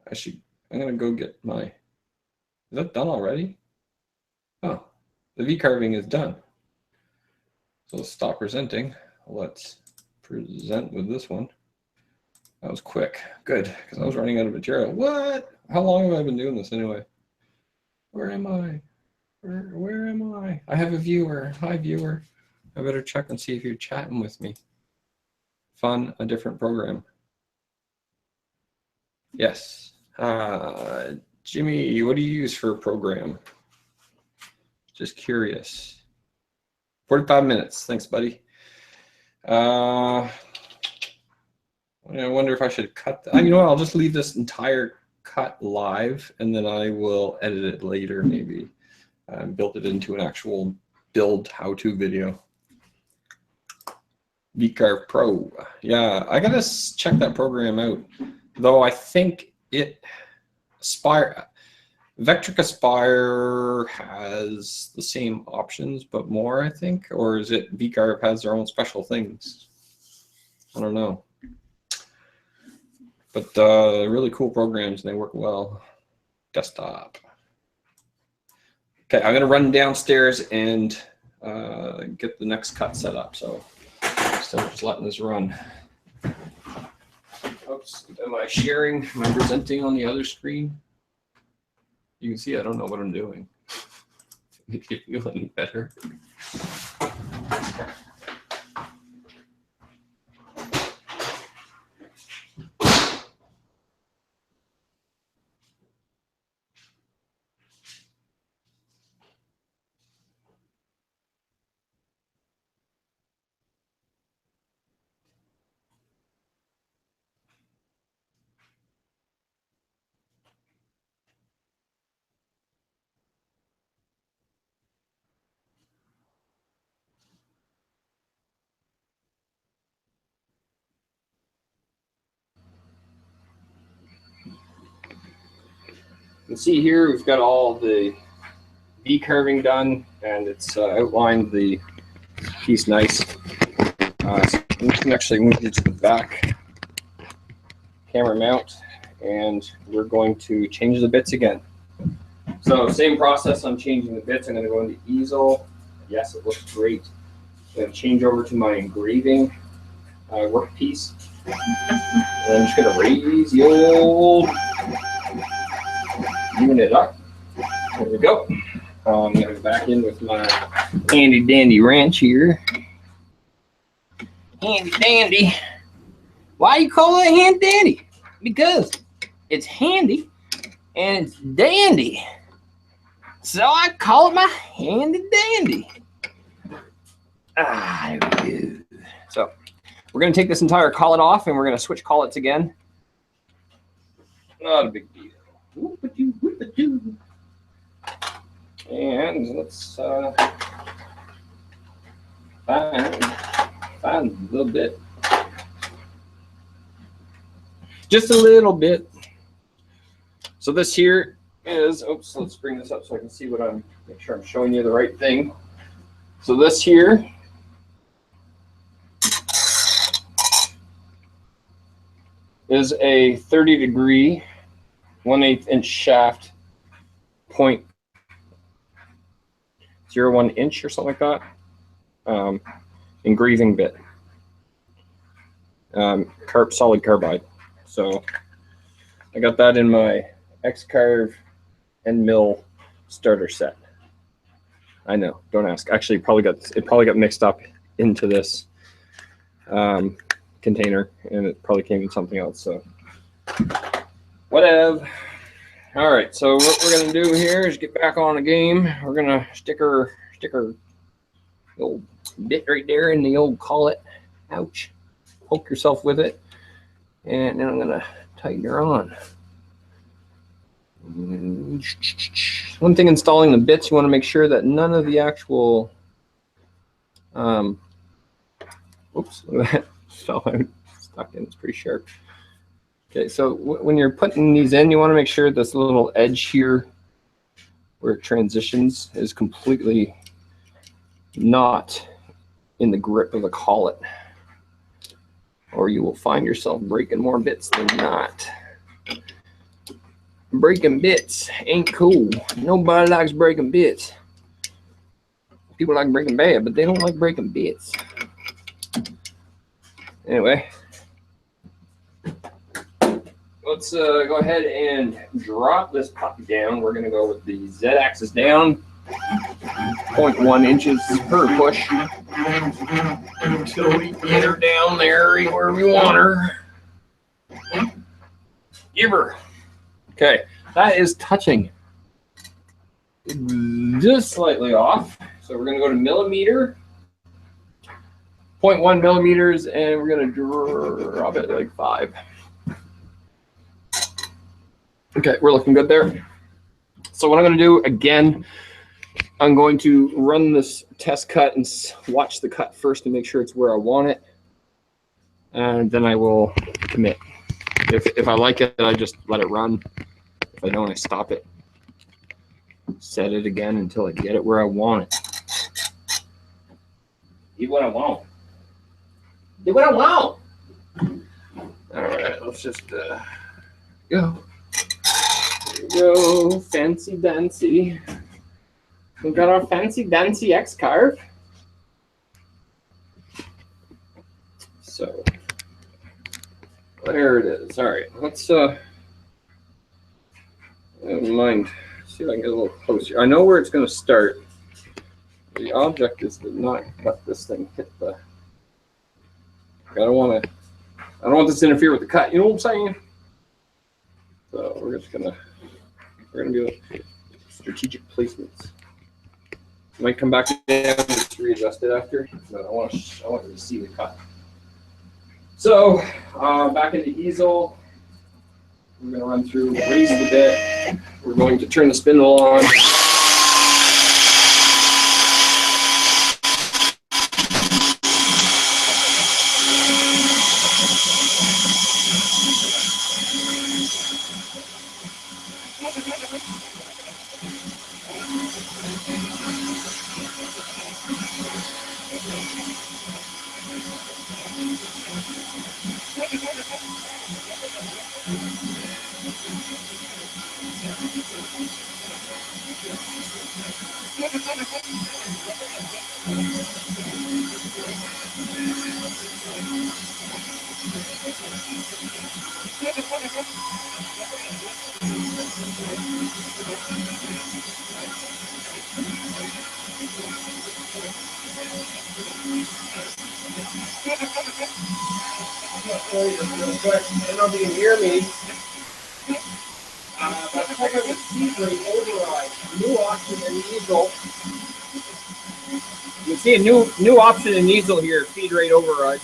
actually, I'm gonna go get my, is that done already? Oh, the V-carving is done. So let's stop presenting. Let's present with this one. That was quick. Good, because I was running out of material. What? How long have I been doing this anyway? Where am I? Where am I? I have a viewer. Hi, viewer. I better check and see if you're chatting with me. Fun, a different program. Yes. Jimmy, what do you use for a program? Just curious. 45 minutes. Thanks, buddy. I wonder if I should cut that. You know what? I'll just leave this entire cut live, and then I will edit it later, maybe, and build it into an actual build how-to video. X-Carve Pro. Yeah, I gotta check that program out. Though I think Vectric Aspire has the same options, but more, I think. Or is it X-Carve has their own special things? I don't know. But really cool programs, and they work well. Desktop. Okay, I'm gonna run downstairs and get the next cut set up. So still just letting this run. Oops, am I sharing? Am I presenting on the other screen? You can see I don't know what I'm doing. Make you feel any better? You can see here we've got all the V-carving done, and it's outlined the piece nice. So we can actually move it to the back camera mount, and we're going to change the bits again. So same process, I'm changing the bits. I'm going to go into easel. Yes, it looks great. I'm going to change over to my engraving workpiece. And I'm just going to raise the old unit up. There we go. I'm going to go back in with my handy dandy wrench here. Handy dandy. Why you call it handy dandy? Because it's handy and it's dandy. So I call it my handy dandy. There we go. So we're going to take this entire collet off, and we're going to switch collets again. Not a big deal. Whoop-a-doo, whoop-a-doo. And let's find a little bit. Just a little bit. So this here is, oops, let's bring this up so I can see what make sure I'm showing you the right thing. So this here is a 30-degree, 1/8 inch shaft, 0.01 inch or something like that, engraving bit, solid carbide. So I got that in my X-Carve end mill starter set. I know, don't ask. Actually, it probably got mixed up into this container, and it probably came in something else. So whatever. All right, so what we're gonna do here is get back on the game. We're gonna stick our old bit right there in the old collet. Ouch! Poke yourself with it, and then I'm gonna tighten her on. One thing installing the bits, you want to make sure that none of the actual oops, that fell out, stuck in. It's pretty sharp. Okay, so when you're putting these in, you want to make sure this little edge here where it transitions is completely not in the grip of the collet, or you will find yourself breaking more bits than not. Breaking bits ain't cool. Nobody likes breaking bits. People like breaking bad, but they don't like breaking bits. Anyway, let's go ahead and drop this puppy down. We're going to go with the Z-axis down. 0.1 inches per push until we get her down there where we want her. Give her. Okay, that is touching just slightly off. So we're going to go to millimeter, 0.1 millimeters, and we're going to drop it like 5. Okay, we're looking good there. So what I'm going to do, again, I'm going to run this test cut and watch the cut first to make sure it's where I want it. And then I will commit. If I like it, I just let it run. If I don't, I stop it. Set it again until I get it where I want it. Eat what I want. Do what I want. All right, let's just go. There we go. Fancy dancy. We've got our fancy dancy X-Carve. So there it is. All right, let's never mind. See if I can get a little closer. I know where it's going to start. The object is to not let this thing hit the. I don't want this to interfere with the cut. You know what I'm saying? So we're gonna do strategic placements. Might come back down and just readjust it after, but I want you to see the cut. So back into easel. We're going to run through, raise the bit. We're going to turn the spindle on. Real quick, I don't know if you can hear me. But check out the feed rate override. New option in easel. You see a new option in easel here, feed rate override.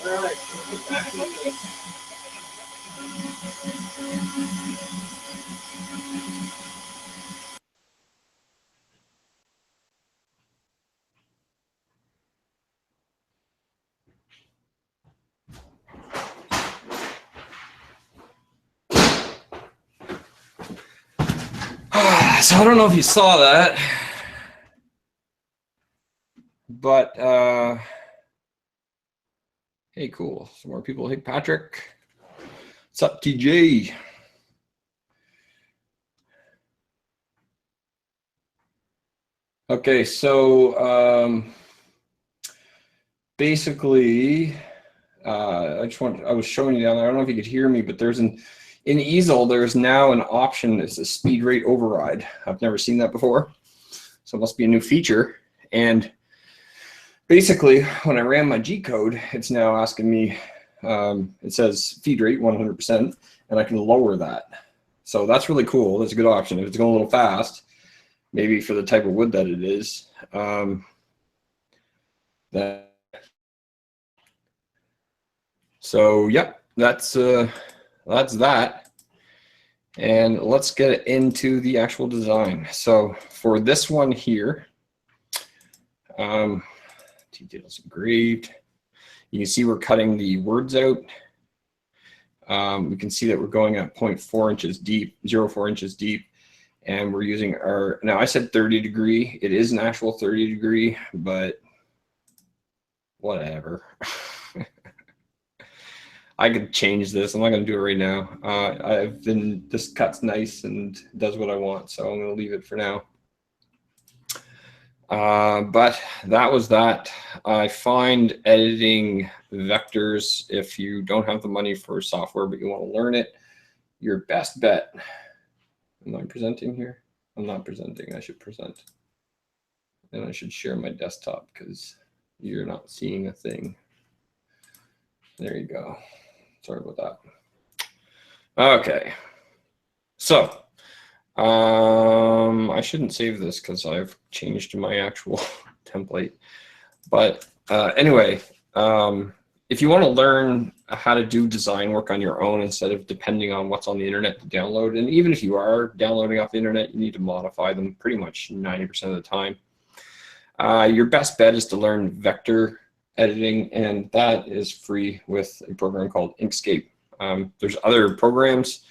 All right. So I don't know if you saw that, but hey, cool. Some more people. Hey, Patrick. What's up, TJ? Okay, so basically, I was showing you down there. I don't know if you could hear me, but in easel, there's now an option. It's a speed rate override. I've never seen that before, so it must be a new feature. And basically, when I ran my G code, it's now asking me. It says feed rate 100%, and I can lower that. So that's really cool. That's a good option. If it's going a little fast, maybe for the type of wood that it is. So yep, that's that. And let's get into the actual design. So for this one here, details engraved. You can see we're cutting the words out. We can see that we're going at 0.4 inches deep, 0.4 inches deep. And we're using our, now I said 30 degree. It is an actual 30 degree, but whatever. I could change this. I'm not going to do it right now. This cut's nice and does what I want, so I'm going to leave it for now. But that was that. I find editing vectors, if you don't have the money for software but you want to learn it, your best bet. Am I presenting here? I'm not presenting. I should present. And I should share my desktop because you're not seeing a thing. There you go. Sorry about that. Okay. So I shouldn't save this because I've changed my actual template. But anyway, if you want to learn how to do design work on your own instead of depending on what's on the internet to download, and even if you are downloading off the internet, you need to modify them pretty much 90% of the time. Your best bet is to learn vector editing, and that is free with a program called Inkscape. There's other programs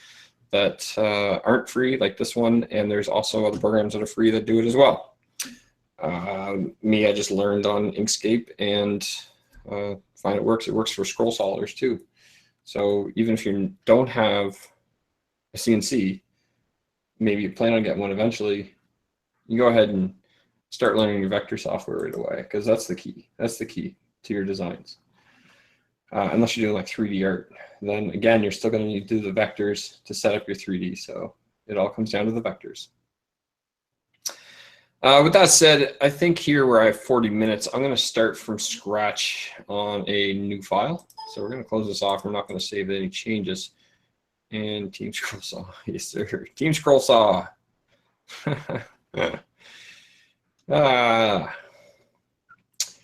that aren't free, like this one, and there's also other programs that are free that do it as well. I just learned on Inkscape and find it works. It works for scroll solvers too. So even if you don't have a CNC, maybe you plan on getting one eventually, you go ahead and start learning your vector software right away, because that's the key. That's the key to your designs. Unless you're doing like 3D art, then again, you're still going to need to do the vectors to set up your 3D. So it all comes down to the vectors. With that said, I think here where I have 40 minutes, I'm going to start from scratch on a new file. So we're going to close this off. We're not going to save any changes. And Team Scroll Saw, yes sir, Team Scroll Saw.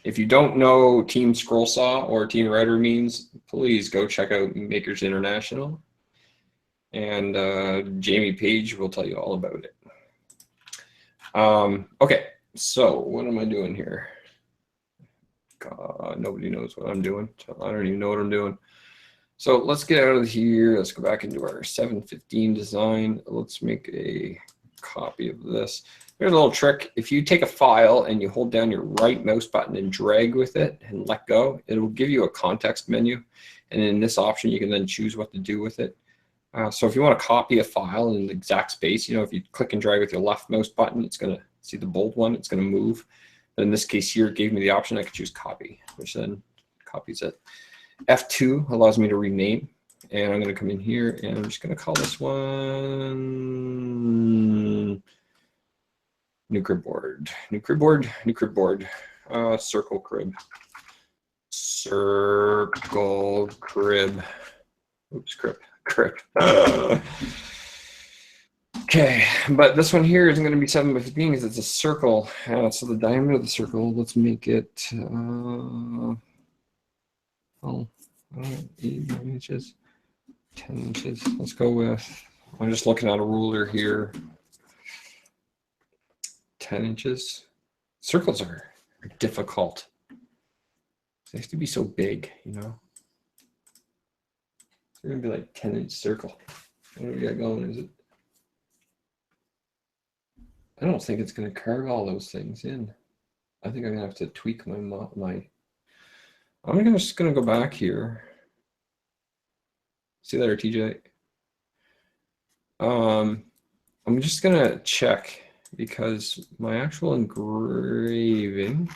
If you don't know Team Scroll Saw or Team Router means, please go check out Makers International. And Jamie Page will tell you all about it. Okay, so what am I doing here? God, nobody knows what I'm doing. I don't even know what I'm doing. So let's get out of here. Let's go back into our 715 design. Let's make a copy of this. Here's a little trick. If you take a file and you hold down your right mouse button and drag with it and let go, it will give you a context menu. And in this option, you can then choose what to do with it. So if you want to copy a file in the exact space, you know, if you click and drag with your left mouse button, it's going to see the bold one, it's going to move. But in this case here, it gave me the option I could choose copy, which then copies it. F2 allows me to rename, and I'm going to come in here and I'm just going to call this one new crib board, new crib board, new crib board, circle crib, circle crib, oops, crib. Okay, but this one here isn't going to be 7 by 15 because it's a circle. So the diameter of the circle, let's make it 8 inches, 10 inches. Let's go with, I'm just looking at a ruler here, 10 inches. Circles are difficult. They have to be so big, you know. It's going to be like 10-inch circle. What do we got going? Is it? I don't think it's going to carve all those things in. I think I'm going to have to tweak my I'm just going to go back here. See that, TJ? I'm just going to check because my actual engraving.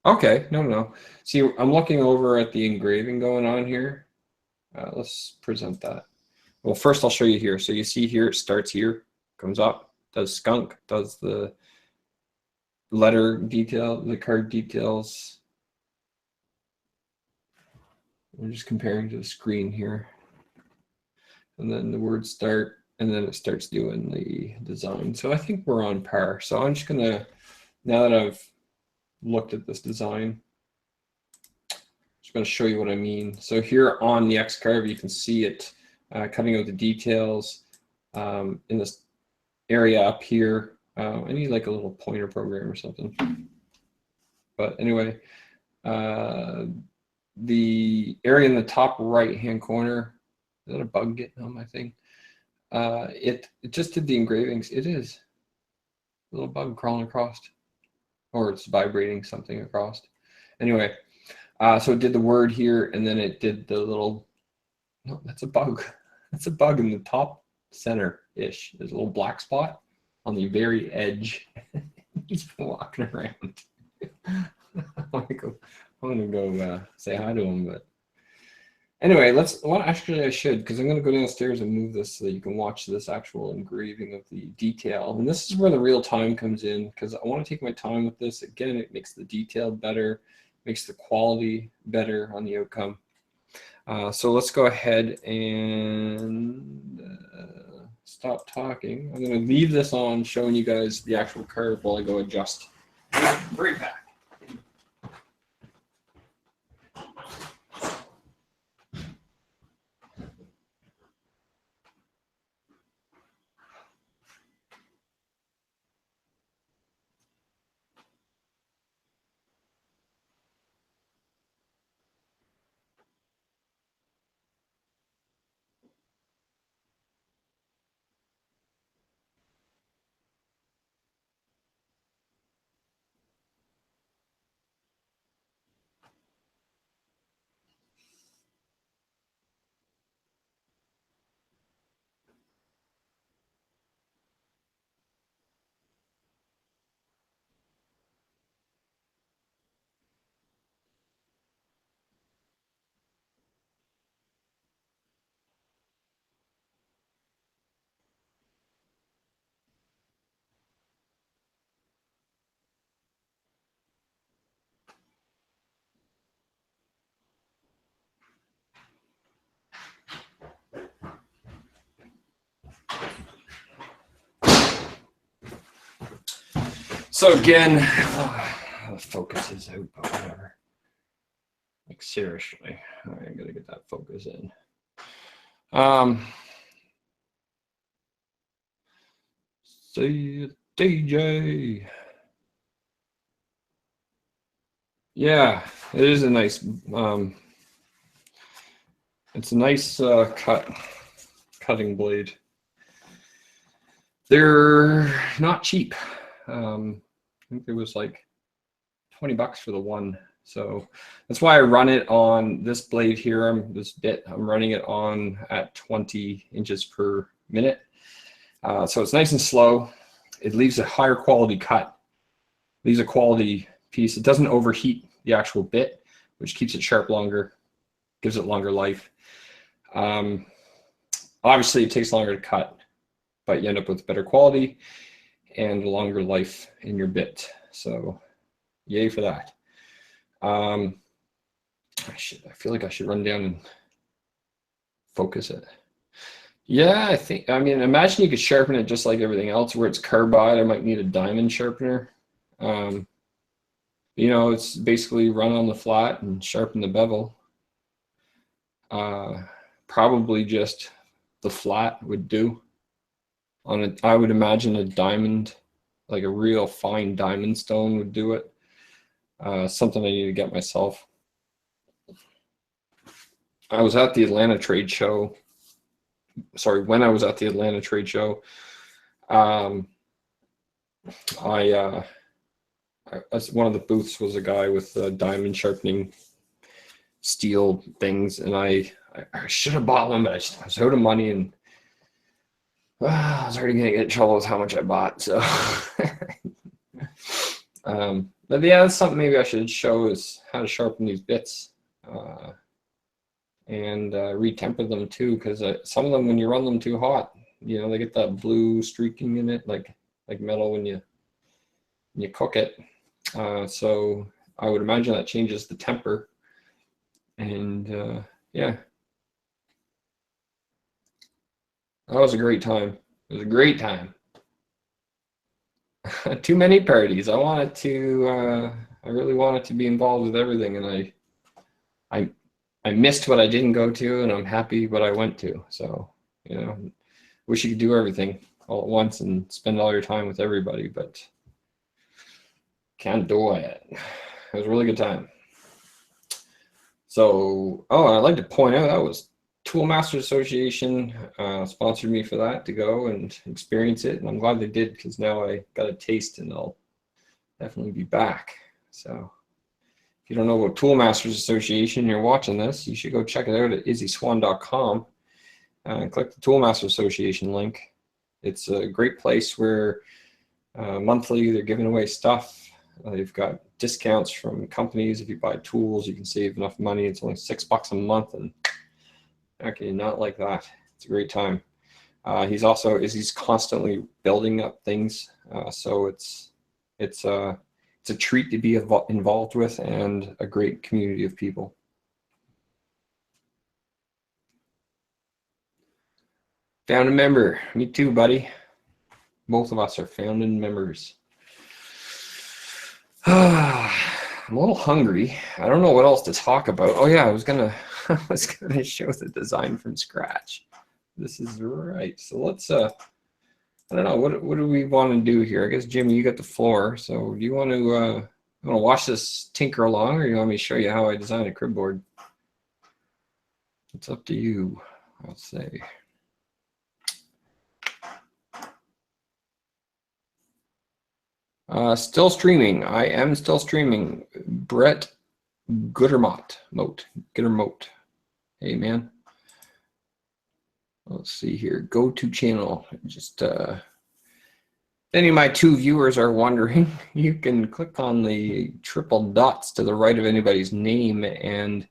Okay, no. See, I'm looking over at the engraving going on here. Let's present that. Well, first I'll show you here. So you see here, it starts here, comes up, does skunk, does the letter detail, the card details. I'm just comparing to the screen here. And then the words start, and then it starts doing the design. So I think we're on par. So I'm just gonna, now that I've looked at this design, I'm just gonna show you what I mean. So here on the X-Carve, you can see it cutting out the details in this area up here. I need like a little pointer program or something. But anyway, the area in the top right-hand corner, is that a bug getting on my thing? It just did the engravings. It is a little bug crawling across, or it's vibrating something across. Anyway, so it did the word here, and then it did the little, no, that's a bug. That's a bug in the top center-ish. There's a little black spot. on the very edge. He's been walking around. I'm gonna go say hi to him, but anyway, actually I should, because I'm gonna go downstairs and move this so that you can watch this actual engraving of the detail. And this is where the real time comes in, because I want to take my time with this. Again, it makes the detail better, makes the quality better on the outcome. So let's go ahead and stop talking. I'm going to leave this on, showing you guys the actual curve while I go adjust. Right back. So again, the focus is out, but whatever. Like seriously, I gotta get that focus in. See you, DJ. Yeah, it is a nice. It's a nice cutting blade. They're not cheap. I think there was like 20 bucks for the one. So that's why I run it on this blade here. This bit, I'm running it on at 20 inches per minute. So it's nice and slow. It leaves a higher quality cut. Leaves a quality piece. It doesn't overheat the actual bit, which keeps it sharp longer, gives it longer life. Obviously, it takes longer to cut, but you end up with better quality and longer life in your bit. So yay for that. I feel like I should run down and focus it. Yeah, I mean, imagine you could sharpen it just like everything else. Where it's carbide, I might need a diamond sharpener. You know, it's basically run on the flat and sharpen the bevel. Probably just the flat would do. I would imagine a diamond, like a real fine diamond stone would do it. Something I need to get myself. I was at the Atlanta trade show. Sorry, when I was at the Atlanta trade show, one of the booths was a guy with diamond sharpening steel things, and I should have bought one, but I was out of money, and I was already gonna get in trouble with how much I bought. So, but yeah, that's something maybe I should show, is how to sharpen these bits. And retemper them too, because some of them, when you run them too hot, you know, they get that blue streaking in it, like metal when you cook it. So I would imagine that changes the temper. And yeah, that was a great time. It was a great time. Too many parties. I wanted to. I really wanted to be involved with everything, and I missed what I didn't go to, and I'm happy what I went to. So, you know, wish you could do everything all at once and spend all your time with everybody, but can't do it. It was a really good time. So, I'd like to point out that was Tool Masters Association sponsored me for that to go and experience it, and I'm glad they did, because now I got a taste, and I'll definitely be back. So. If you don't know about Tool Masters Association, you're watching this, you should go check it out at izzyswan.com and click the Tool Masters Association link, It's a great place where monthly they're giving away stuff. They've got discounts from companies. If you buy tools, you can save enough money. It's only $6 a month, and okay, not like that. It's a great time. He's constantly building up things, so it's a treat to be involved with, and a great community of people. Founding member, me too, buddy. Both of us are founding members. I'm a little hungry. I don't know what else to talk about. Oh yeah, I was gonna show the design from scratch. This is right. So let's I don't know, what do we want to do here? I guess Jimmy, you got the floor. So do you want to watch this tinker along, or you want me to show you how I design a crib board? It's up to you, I'll say. Still streaming. I am still streaming. Brett Goodermot. Hey man. Let's see here. Go to channel. Just if any of my 2 viewers are wondering, you can click on the triple dots to the right of anybody's name and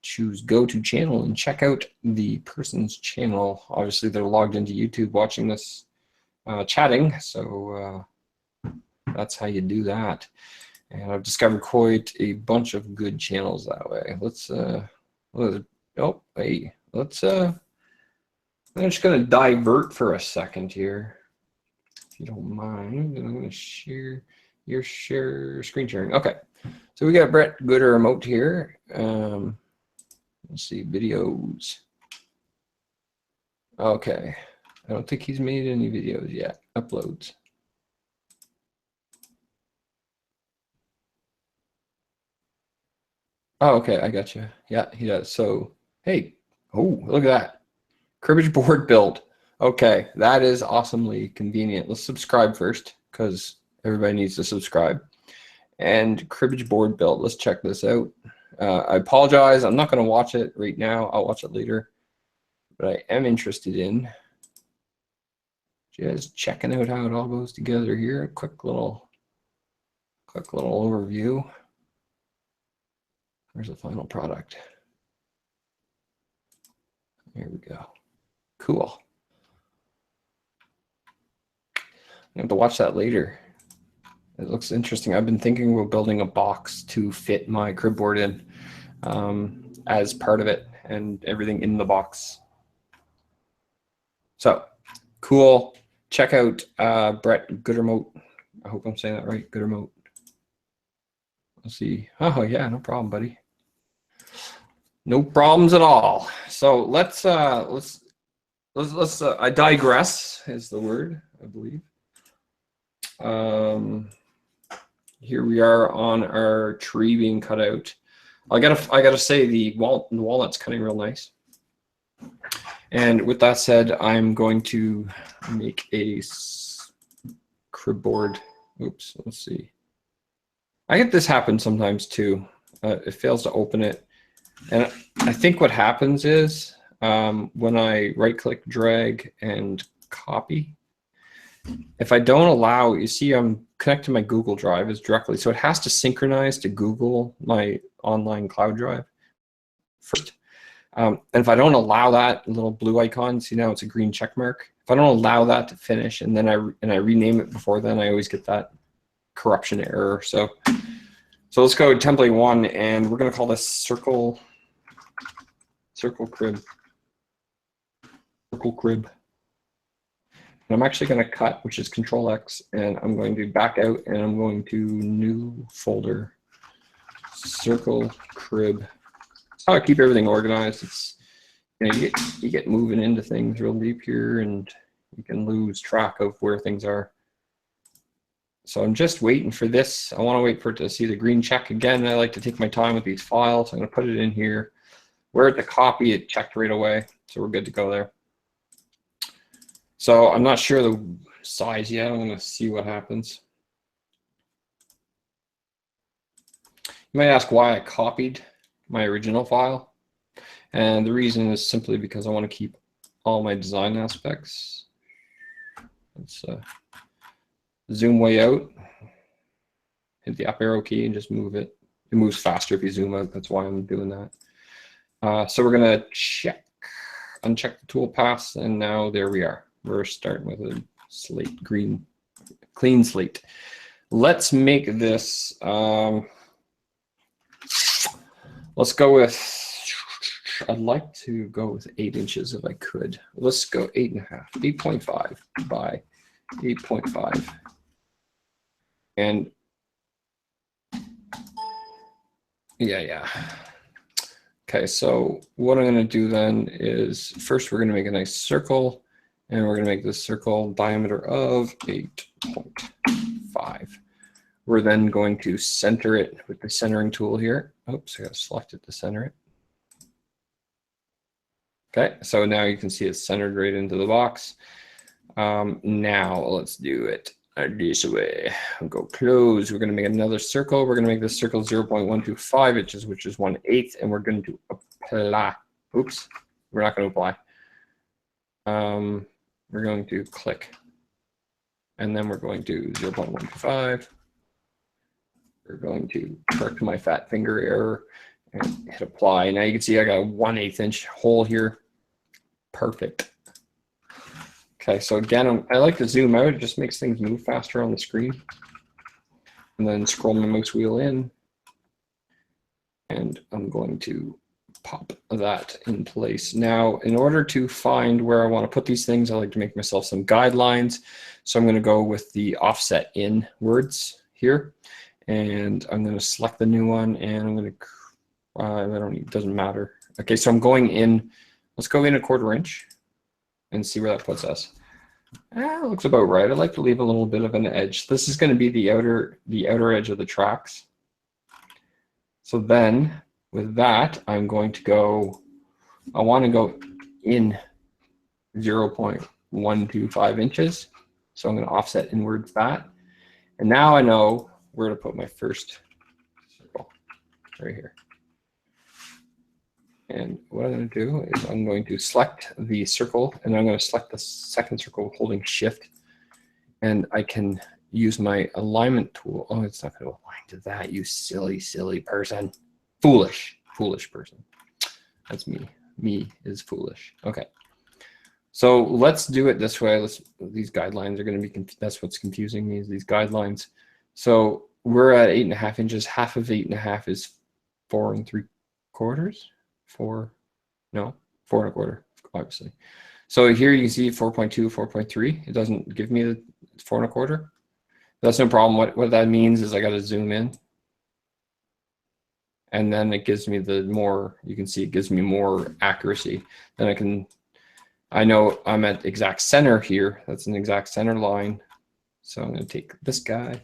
choose go to channel and check out the person's channel. Obviously they're logged into YouTube watching this chatting, so that's how you do that. And I've discovered quite a bunch of good channels that way. I'm just going to divert for a second here, if you don't mind. And I'm going to share your screen sharing. Okay, so we got Brett Goodermot here. Let's see, videos. Okay, I don't think he's made any videos yet. Uploads. Oh, okay, I got you. Yeah, he does. So, hey, oh, look at that. Cribbage board build. Okay, that is awesomely convenient. Let's subscribe first, because everybody needs to subscribe. And cribbage board build. Let's check this out. I apologize. I'm not going to watch it right now. I'll watch it later. But I am interested in just checking out how it all goes together here. A quick little overview. There's the final product. There we go. Cool. I have to watch that later. It looks interesting. I've been thinking about building a box to fit my crib board in as part of it, and everything in the box. So cool. Check out Brett Goodermot. I hope I'm saying that right. Goodermot. Let's see. Oh yeah, no problem, buddy. No problems at all. So let's I digress is the word, I believe. Here we are on our tree being cut out. I gotta say the walnut's cutting real nice. And with that said, I'm going to make a crib board. Oops, let's see. I get this happen sometimes too. It fails to open it. And I think what happens is when I right-click, drag, and copy, if I don't allow, you see I'm connecting my Google Drive is directly, so it has to synchronize to Google, my online cloud drive first. And if I don't allow that little blue icon, see now it's a green check mark. If I don't allow that to finish and then I rename it before then, I always get that corruption error. So let's go to template 1, and we're going to call this circle crib. Circle crib. And I'm actually going to cut, which is Control X, and I'm going to back out, and I'm going to new folder, circle crib. That's how I keep everything organized. It's, you know, you get moving into things real deep here, and you can lose track of where things are. So I'm just waiting for this. I want to wait for it to see the green check again. I like to take my time with these files. I'm going to put it in here. Where at the copy, it checked right away, so we're good to go there. So I'm not sure the size yet. I'm going to see what happens. You might ask why I copied my original file. And the reason is simply because I want to keep all my design aspects. Let's zoom way out. Hit the up arrow key and just move it. It moves faster if you zoom out. That's why I'm doing that. So we're gonna uncheck the tool paths, and now there we are. We're starting with a slate, clean slate. Let's make this, let's go with, I'd like to go with 8 inches if I could. Let's go 8.5, 8.5 by 8.5. And yeah. Okay, so what I'm gonna do then is, first we're gonna make a nice circle, and we're gonna make this circle diameter of 8.5. We're then going to center it with the centering tool here. Oops, I gotta select it to center it. Okay, so now you can see it's centered right into the box. Now let's do it this way. I'll go close. We're going to make another circle. We're going to make this circle 0.125 inches, which is 1/8, and we're going to apply. Oops, we're not going to apply. We're going to click, and then we're going to 0.125. We're going to correct my fat finger error and hit apply. Now you can see I got a 1/8 inch hole here. Perfect. Okay, so again, I like to zoom out. It just makes things move faster on the screen. And then scroll my mouse wheel in. And I'm going to pop that in place. Now, in order to find where I want to put these things, I like to make myself some guidelines. So I'm going to go with the offset inwards here. And I'm going to select the new one, and I'm going to, it doesn't matter. Okay, so I'm going in, let's go in 1/4 inch and see where that puts us. Looks about right. I like to leave a little bit of an edge. This is going to be the outer edge of the tracks. So then with that, I'm going to go, I want to go in 0.125 inches. So I'm going to offset inwards that. And now I know where to put my first circle, right here. And what I'm going to do is I'm going to select the circle, and I'm going to select the second circle holding shift. And I can use my alignment tool. Oh, it's not going to align to that, you silly, silly person. Foolish person. That's me. Me is foolish. Okay. So let's do it this way. These guidelines are going to be, that's what's confusing me, is these guidelines. So we're at 8.5 inches. Half of 8.5 is 4 3/4. 4 1/4, obviously. So here you can see 4.2, 4.3. It doesn't give me the 4 1/4. That's no problem. What that means is I got to zoom in, and then it gives me the more, you can see it gives me more accuracy. Then I know I'm at exact center here. That's an exact center line. So I'm going to take this guy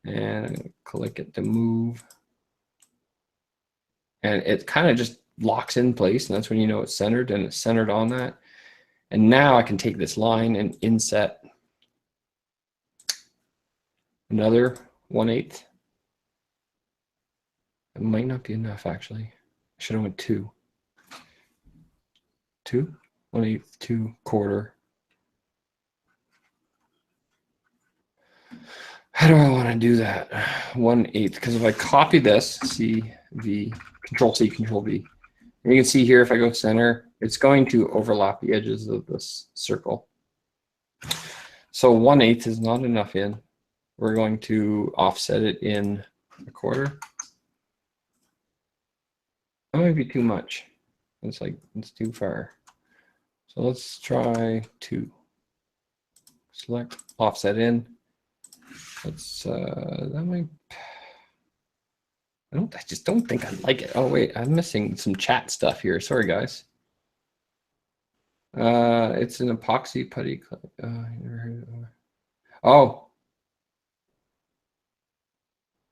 and click it to move. And it kind of just locks in place, and that's when you know it's centered, and it's centered on that. And now I can take this line and inset another 1/8. It might not be enough, actually. I should have went 2. 2? 1/8, 2/4. How do I want to do that? 1/8, because if I copy this, CV, Control C, Control V, and you can see here, if I go center, it's going to overlap the edges of this circle. So 1/8 is not enough in. We're going to offset it in 1/4. That might be too much. It's too far. So let's try 2. Select, offset in. Let's that might. I just don't think I like it. Oh wait, I'm missing some chat stuff here. Sorry guys. It's an epoxy putty. Oh.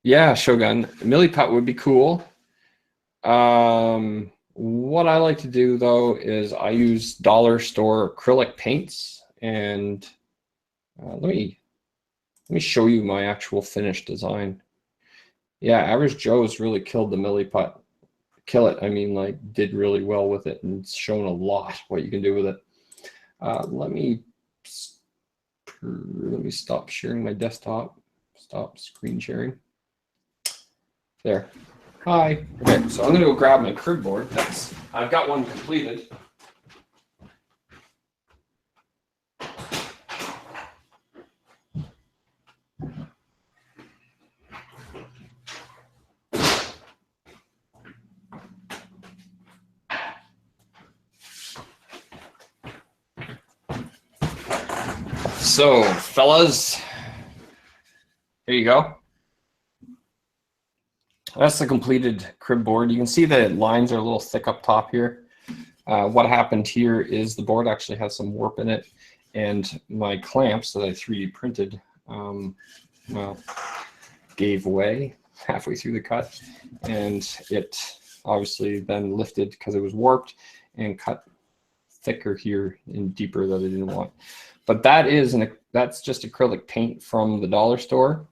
Yeah, Shogun. Milliput would be cool. What I like to do though is I use dollar store acrylic paints, and let me show you my actual finished design. Yeah, Average Joe's really killed the Milliput. Kill it, I mean, like, did really well with it, and it's shown a lot what you can do with it. Let me Let me stop sharing my desktop. Stop screen sharing. There. Hi. Okay, so I'm gonna go grab my crib board. I've got one completed. So, fellas, here you go. That's the completed crib board. You can see the lines are a little thick up top here. What happened here is the board actually has some warp in it, and my clamps that I 3D printed, well, gave way halfway through the cut, and it obviously then lifted because it was warped and cut thicker here and deeper that I didn't want. But that's just acrylic paint from the dollar store.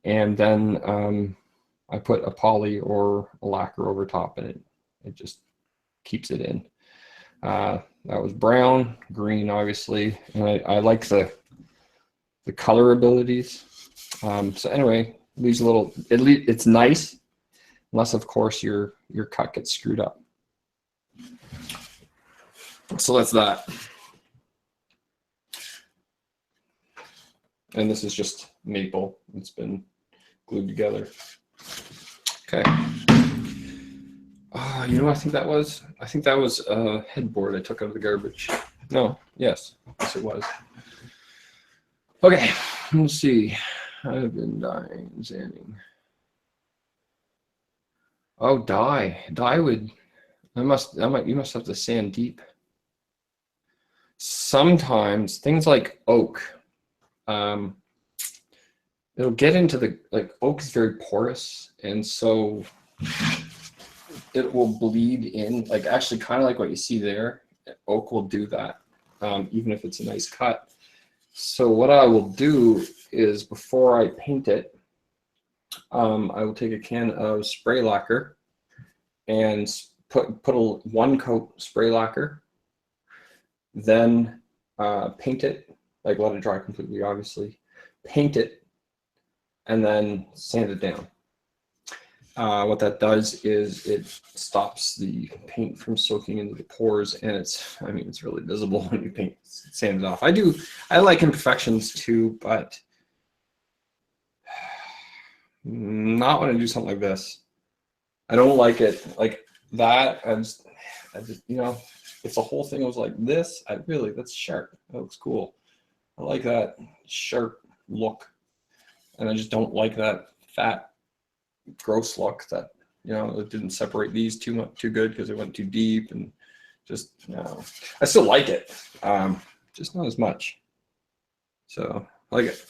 And then I put a poly or a lacquer over top, and it just keeps it in. That was brown, green, obviously, and I like the color abilities. So anyway, leaves a little. It's nice, unless of course your cut gets screwed up. So that's that. And this is just maple. It's been glued together. Okay. You know what I think that was? I think that was a headboard I took out of the garbage. No, yes it was. Okay, let's see. I've been sanding. Oh, dye would. You must have to sand deep. Sometimes things like oak. It'll get into oak is very porous, and so it will bleed in, actually kind of like what you see there. Oak will do that, even if it's a nice cut. So what I will do is, before I paint it, I will take a can of spray lacquer and put one coat spray lacquer, then paint it. Let it dry completely, obviously. Paint it, and then sand it down. What that does is it stops the paint from soaking into the pores, and it's really visible when you sand it off. I like imperfections too, but not when I do something like this. I don't like it like that. I just if the whole thing was like this, that's sharp. That looks cool. I like that sharp look, and I just don't like that fat, gross look that it didn't separate these too good because it went too deep, and just I still like it, just not as much. So I like it.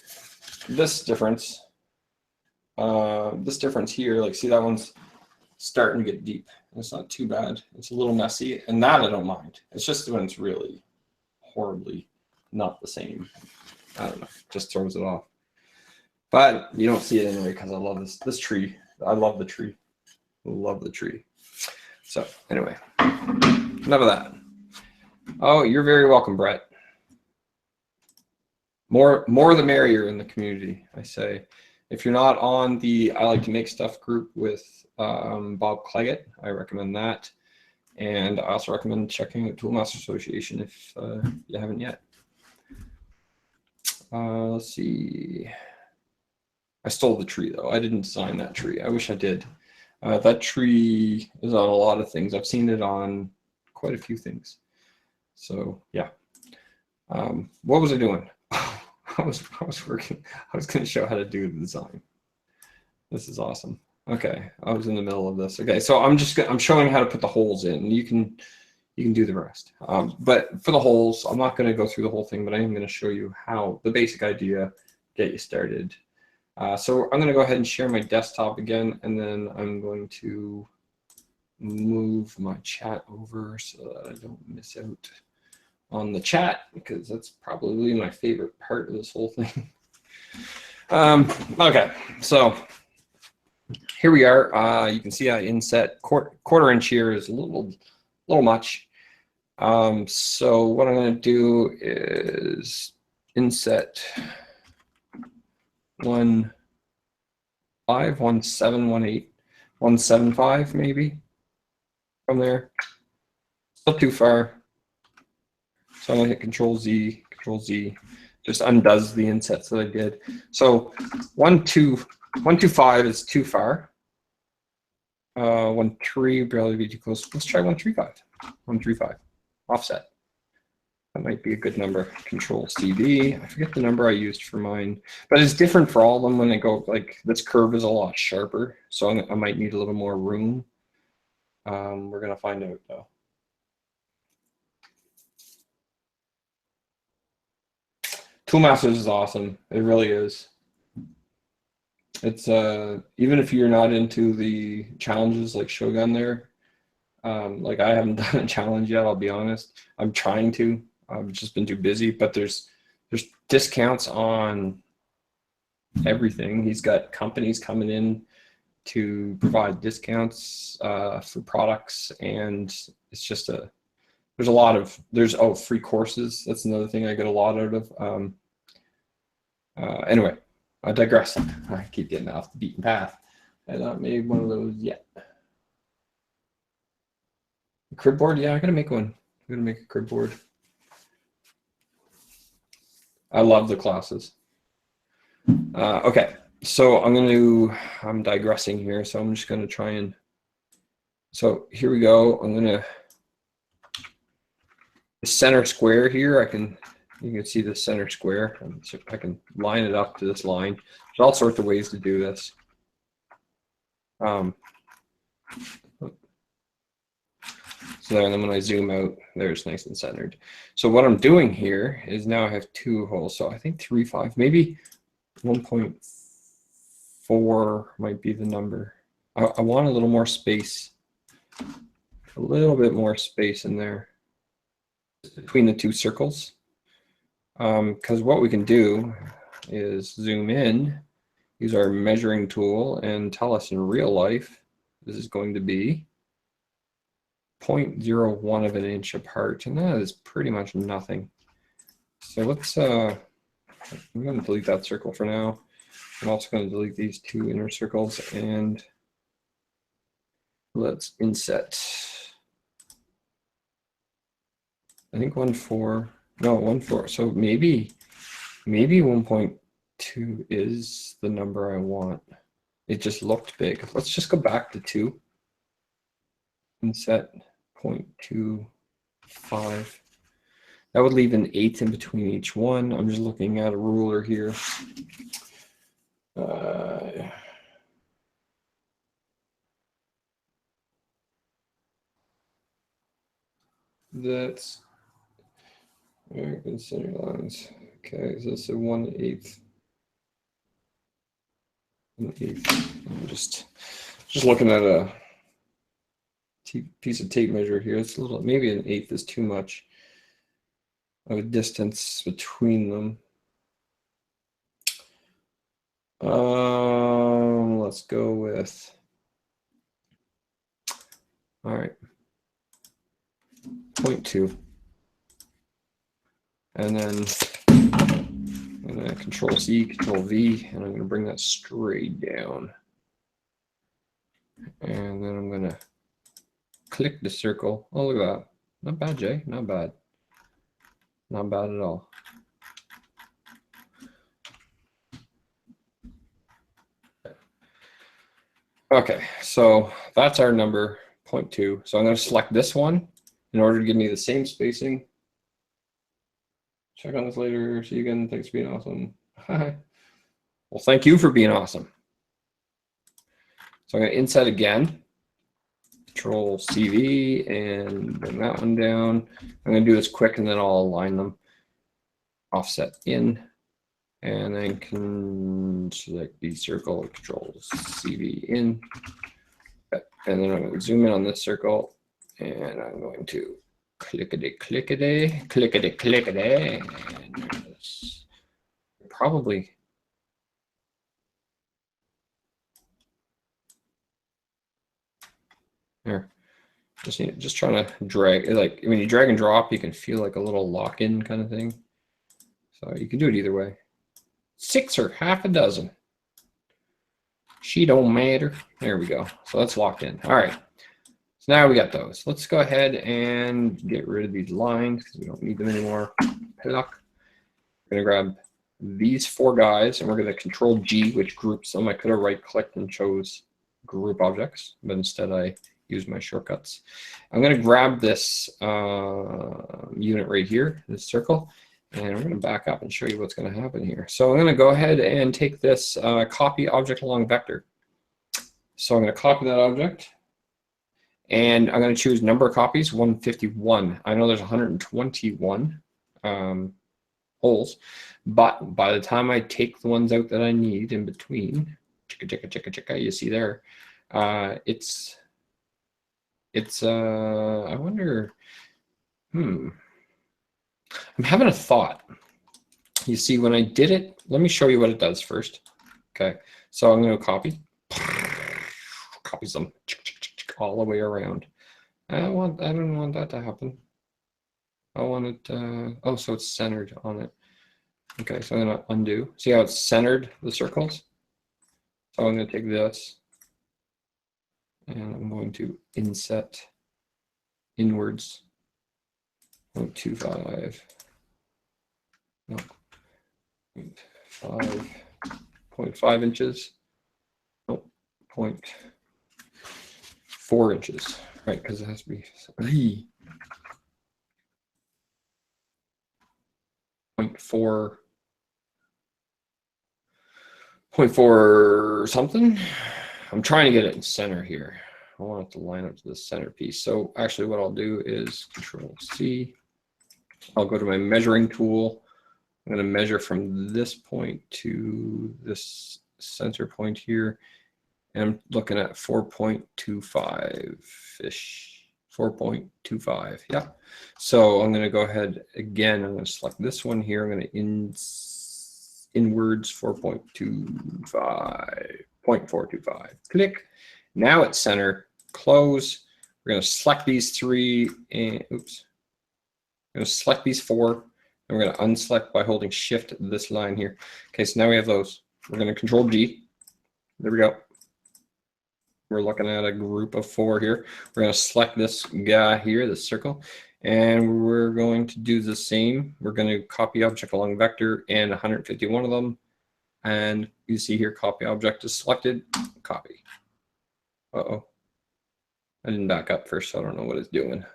This difference here, see, that one's starting to get deep. It's not too bad. It's a little messy, and that I don't mind. It's just when it's really horribly not the same. I don't know, just throws it off. But you don't see it anyway because I love this tree. I love the tree. Love the tree. So anyway, enough of that. Oh, you're very welcome, Brett. More the merrier in the community, I say. If you're not on the I Like to Make Stuff group with Bob Claggett, I recommend that. And I also recommend checking out Toolmaster Association if you haven't yet. Let's see. I stole the tree, though. I didn't design that tree. I wish I did. That tree is on a lot of things. I've seen it on quite a few things. So, yeah. What was I doing? I was working. I was going to show how to do the design. This is awesome. Okay, I was in the middle of this. Okay, so I'm showing how to put the holes in. You can do the rest. But for the holes, I'm not going to go through the whole thing, but I am going to show you how the basic idea, get you started. So I'm going to go ahead and share my desktop again, and then I'm going to move my chat over so that I don't miss out on the chat, because that's probably my favorite part of this whole thing. Okay, so here we are. You can see I inset quarter inch here is a little much. So what I'm going to do is inset 1, 5, 1, 7, 1, 8, 1, 7, 5 maybe from there. Still too far. So I'm going to hit Control Z, Control Z. Just undoes the insets that I did. So 1, 2, 1, 2, 5 is too far. 1, 3 probably be too close. Let's try 1, 3, 5. 1, 3, 5. Offset. That might be a good number. Control CV. I forget the number I used for mine, but it's different for all of them when they go, like, this curve is a lot sharper, so I might need a little more room. We're going to find out, though. Toolmasters is awesome. It really is. It's even if you're not into the challenges like Shogun there, like I haven't done a challenge yet, I'll be honest. I'm trying to. I've just been too busy, but there's discounts on everything. He's got companies coming in to provide discounts for products, and it's just there's a lot of free courses. That's another thing I get a lot out of. Anyway, I digress. I keep getting off the beaten path. I haven't made one of those yet. A crib board, yeah, I gotta make one. I'm gonna make a crib board. I love the classes. Okay, so I'm digressing here, so I'm just gonna try and, so here we go. I'm gonna, the center square here, you can see the center square. So I can line it up to this line. There's all sorts of ways to do this. So then when I zoom out, there's nice and centered. So what I'm doing here is now I have 2 holes. So I think 3, 5, maybe 1.4 might be the number. I want a little more space, a little bit more space in there between the 2 circles. Because what we can do is zoom in, use our measuring tool, and tell us in real life this is going to be 0.01 of an inch apart, and that is pretty much nothing. So let's, I'm going to delete that circle for now. I'm also going to delete these 2 inner circles, and let's inset, I think 1.4, no, 1.4, so maybe 1.2 is the number I want. It just looked big. Let's just go back to 2 and set 0.25. That would leave an 1/8 in between each one. I'm just looking at a ruler here. That's American center lines. Okay, so that's a 1/8. 1/8. I'm just looking at a piece of tape measure here. It's a little, maybe an 1/8 is too much of a distance between them. Let's go with, all right, 0.2. And then I'm going to Control C, Control V, and I'm going to bring that straight down. And then I'm going to click the circle. Oh, look at that. Not bad, Jay. Not bad. Not bad at all. Okay, so that's our number, 0.2. So I'm going to select this one in order to give me the same spacing. Check on this later. See you again. Thanks for being awesome. Well, thank you for being awesome. So I'm going to inset again. Control CV and bring that one down. I'm going to do this quick and then I'll align them. Offset in, and then can select the circle, Control CV in. And then I'm going to zoom in on this circle, and I'm going to clickety, clickety, clickety, clickety, and probably there. Just trying to drag, like when you drag and drop, you can feel like a little lock-in kind of thing. So you can do it either way. 6 or half a dozen. She don't matter. There we go. So that's locked in. All right. So now we got those. Let's go ahead and get rid of these lines because we don't need them anymore. Pluck. We're going to grab these 4 guys and we're going to Control G, which groups them. I could have right-clicked and chose Group Objects, but instead I use my shortcuts. I'm going to grab this unit right here, this circle, and we're going to back up and show you what's going to happen here. So I'm going to go ahead and take this copy object along vector. So I'm going to copy that object, and I'm going to choose number of copies, 151. I know there's 121 holes, but by the time I take the ones out that I need in between, you see there, it's I wonder, I'm having a thought. You see, when I did it, let me show you what it does first. Okay, so I'm going to copy them all the way around. I don't want that to happen. I want it, oh, so it's centered on it. Okay, so I'm going to undo. See how it's centered the circles? So I'm going to take this and I'm going to inset inwards 0.25, no, 0.5 inches, no, 0.4 inches, right? Because it has to be 0.4 something. I'm trying to get it in center here. I want it to line up to the center piece. So actually what I'll do is Control C. I'll go to my measuring tool. I'm going to measure from this point to this center point here. And I'm looking at 4.25-ish. 4.25, yeah. So I'm going to go ahead again. I'm going to select this one here. I'm going to inwards 0.425. Click. Now it's center. Close. We're going to select these 3 and oops. I'm going to select these 4 and we're going to unselect by holding Shift this line here. Okay, so now we have those. We're going to Control G. There we go. We're looking at a group of 4 here. We're going to select this guy here, this circle, and we're going to do the same. We're going to copy object along vector and 151 of them. And you see here, copy object is selected. Copy. Uh-oh. I didn't back up first, so I don't know what it's doing.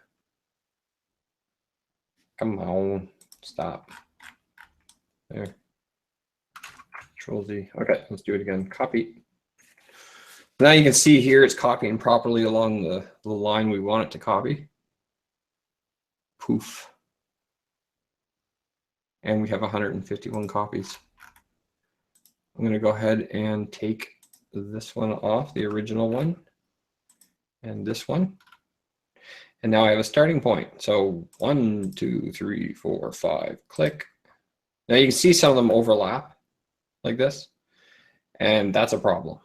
Come on. Stop. There. Control Z. Okay, let's do it again. Copy. Now you can see here it's copying properly along the line we want it to copy. Poof. And we have 151 copies. I'm going to go ahead and take this one off, the original one, and this one. And now I have a starting point. So 1, 2, 3, 4, 5, click. Now you can see some of them overlap like this, and that's a problem.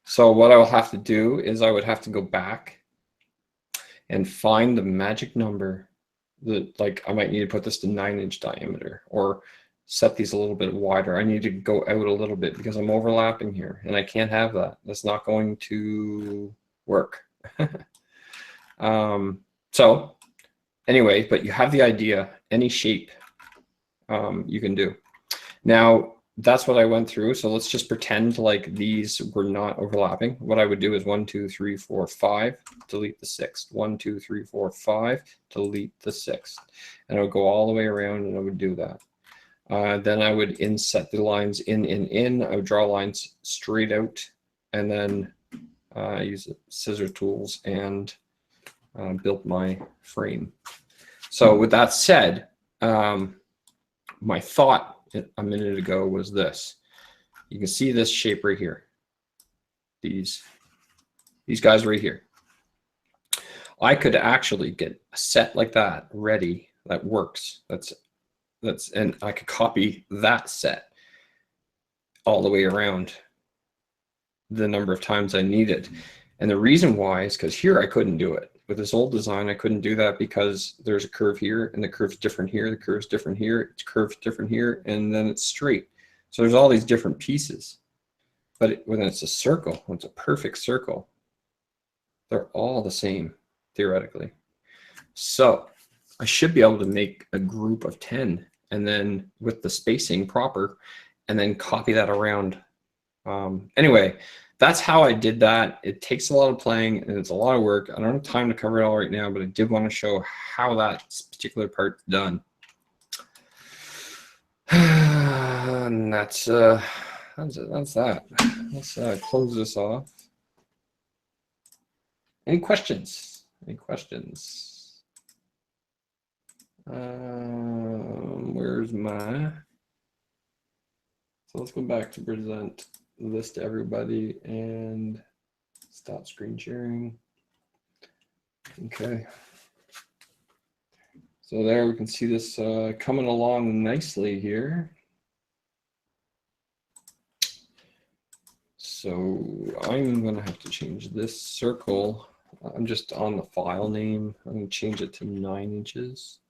So what I will have to do is I would have to go back and find the magic number that, like, I might need to put this to 9-inch diameter or set these a little bit wider. I need to go out a little bit because I'm overlapping here and I can't have that. That's not going to work. So anyway, but you have the idea. Any shape you can do. Now, that's what I went through. So let's just pretend like these were not overlapping. What I would do is 1, 2, 3, 4, 5, delete the 6th. 1, 2, 3, 4, 5, delete the 6th. And I would go all the way around and I would do that. Then I would inset the lines in. I would draw lines straight out and then use the scissor tools and build my frame. So with that said, my thought a minute ago was this. You can see this shape right here. These guys right here. I could actually get a set like that ready that works. And I could copy that set all the way around the number of times I need it. And the reason why is because here I couldn't do it. With this old design, I couldn't do that because there's a curve here, and the curve's different here, the curve's different here, it's curved different here, and then it's straight. So there's all these different pieces. But when it's a circle, when it's a perfect circle, they're all the same, theoretically. So I should be able to make a group of 10, and then with the spacing proper, and then copy that around. Anyway, that's how I did that. It takes a lot of playing, and it's a lot of work. I don't have time to cover it all right now, but I did want to show how that particular part's done. And that's that. Let's close this off. Any questions? Any questions? Where's my? So let's go back to present this to everybody and stop screen sharing. Okay. So there we can see this coming along nicely here. So I'm going to have to change this circle. I'm just on the file name. I'm going to change it to 9 inches.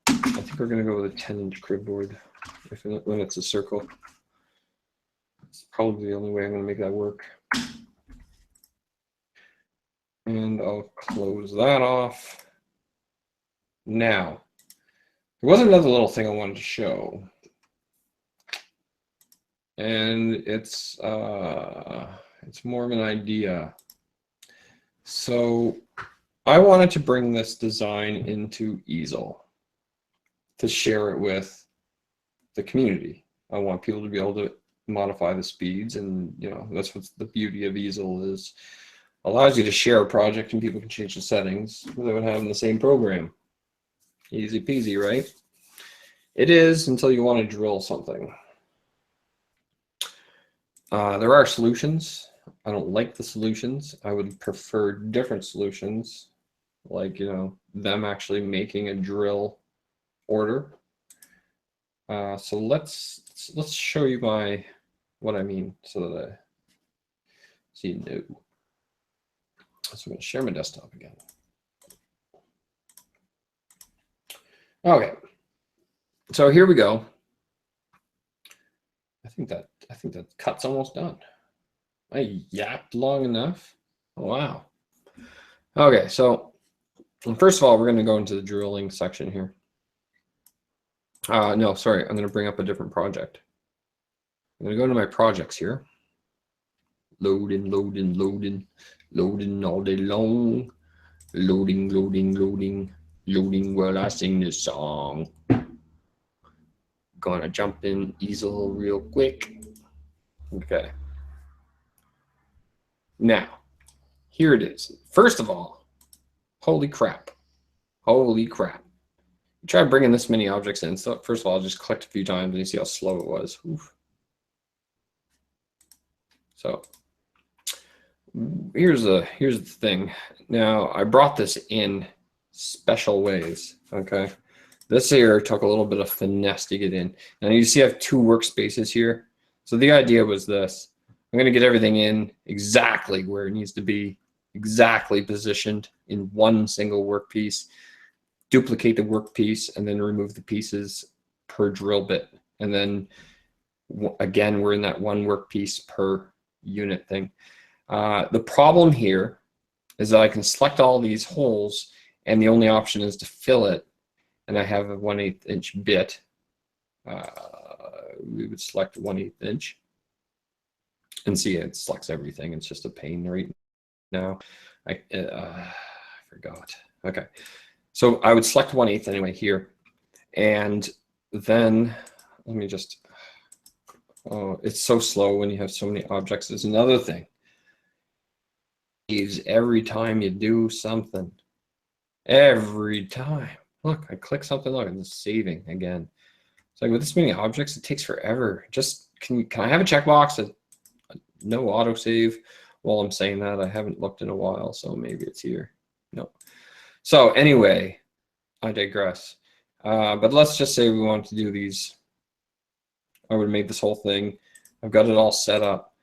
I think we're going to go with a 10-inch crib board when it's a circle. It's probably the only way I'm going to make that work. And I'll close that off. Now, there was another little thing I wanted to show. And it's more of an idea. So I wanted to bring this design into easel to share it with the community. I want people to be able to modify the speeds, and you know, that's what the beauty of easel is. Allows you to share a project and people can change the settings without having the same program. Easy peasy, right? It is until you want to drill something. There are solutions. I don't like the solutions. I would prefer different solutions, like, you know, them actually making a drill order. So let's show you what I mean, so that so you know. So I'm going to share my desktop again. Okay, so here we go. I think that cut's almost done. I yapped long enough. Oh, wow. Okay, so first of all, we're going to go into the drilling section here. No, sorry, I'm going to bring up a different project. I'm going to go to my projects here. Loading, loading, loading, loading all day long. Loading, loading, loading, loading while I sing this song. Gonna jump in easel real quick. Okay. Now, here it is. First of all, holy crap. Holy crap. Try bringing this many objects in. So first of all, I just clicked a few times and you see how slow it was. Oof. So here's the thing. Now, I brought this in special ways, okay? This here took a little bit of finesse to get in. Now you see I have 2 workspaces here. So the idea was this. I'm going to get everything in exactly where it needs to be, exactly positioned in one single workpiece, duplicate the workpiece, and then remove the pieces per drill bit. And then again, we're in that one workpiece per unit thing. The problem here is that I can select all these holes, and the only option is to fill it. And I have a 1/8 inch bit. We would select 1/8 inch. And see, it selects everything. It's just a pain right now. I forgot. Okay. So I would select 1/8 anyway here. And then let me just, oh, it's so slow when you have so many objects. There's another thing. Is every time you do something. Every time. Look, I click something, look, it's saving again. It's like with this many objects, it takes forever. Just, can I have a checkbox that no autosave? While I'm saying that, I haven't looked in a while, so maybe it's here. No. So anyway, I digress. But let's just say we want to do these. I would have made this whole thing. I've got it all set up.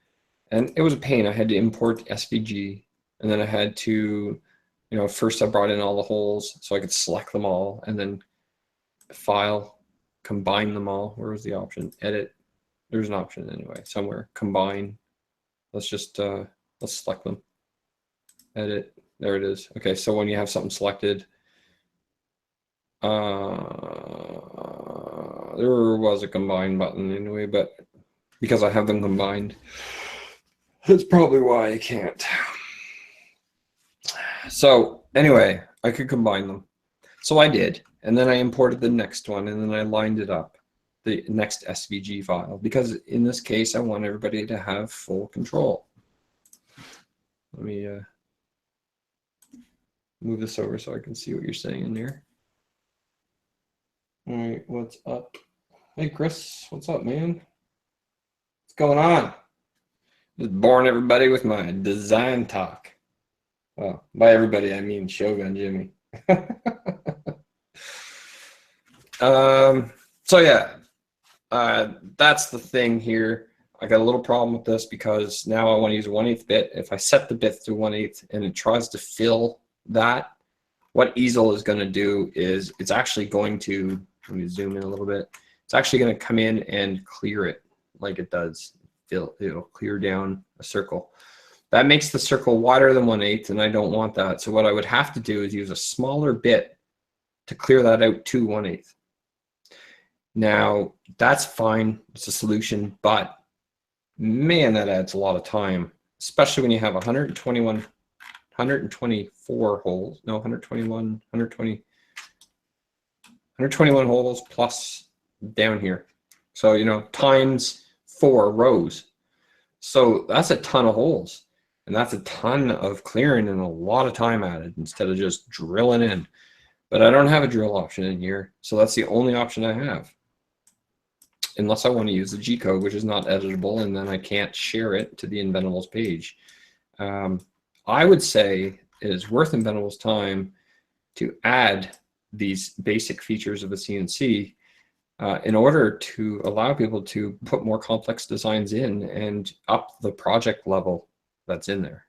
And it was a pain. I had to import SVG. And then I had to, first I brought in all the holes so I could select them all, and then file, combine them all. Where was the option? Edit. There's an option anyway, somewhere. Combine. Let's just, let's select them. Edit. There it is. Okay, so when you have something selected, there was a combine button anyway, but because I have them combined, that's probably why I can't. So anyway, I could combine them. So I did, and then I imported the next one, and then I lined it up, the next SVG file, because in this case, I want everybody to have full control. Let me move this over so I can see what you're saying in there. All right, what's up? Hey, Chris, what's up, man? What's going on? Just boring everybody with my design talk. Well, by everybody, I mean Shogun Jimmy. So yeah, that's the thing here. I got a little problem with this because now I want to use a 1/8 bit. If I set the bit to 1/8 and it tries to fill that, what easel is going to do is it's actually going to, let me zoom in a little bit, it's actually going to come in and clear it like it does. It'll clear down a circle. That makes the circle wider than 1/8, and I don't want that. So what I would have to do is use a smaller bit to clear that out to 1/8. Now, that's fine. It's a solution, but man, that adds a lot of time, especially when you have 124 holes. No, 121 holes plus down here. So, times 4 rows. So that's a ton of holes, and that's a ton of clearing and a lot of time added instead of just drilling in. But I don't have a drill option in here, so that's the only option I have. Unless I want to use the G code, which is not editable, and then I can't share it to the Inventables page. I would say it is worth Inventables' time to add these basic features of a CNC in order to allow people to put more complex designs in and up the project level that's in there.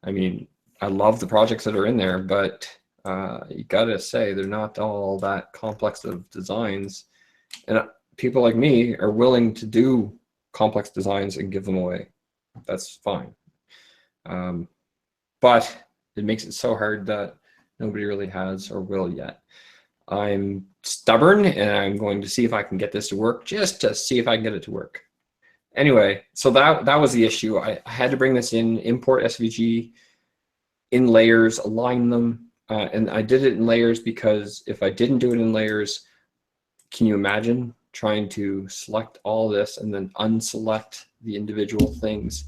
I mean, I love the projects that are in there, but you gotta say they're not all that complex of designs. And people like me are willing to do complex designs and give them away. That's fine. But it makes it so hard that nobody really has or will yet. I'm stubborn, and I'm going to see if I can get this to work, just to see if I can get it to work. Anyway, so that was the issue. I had to bring this in, import SVG in layers, align them, and I did it in layers because if I didn't do it in layers, can you imagine trying to select all this and then unselect the individual things?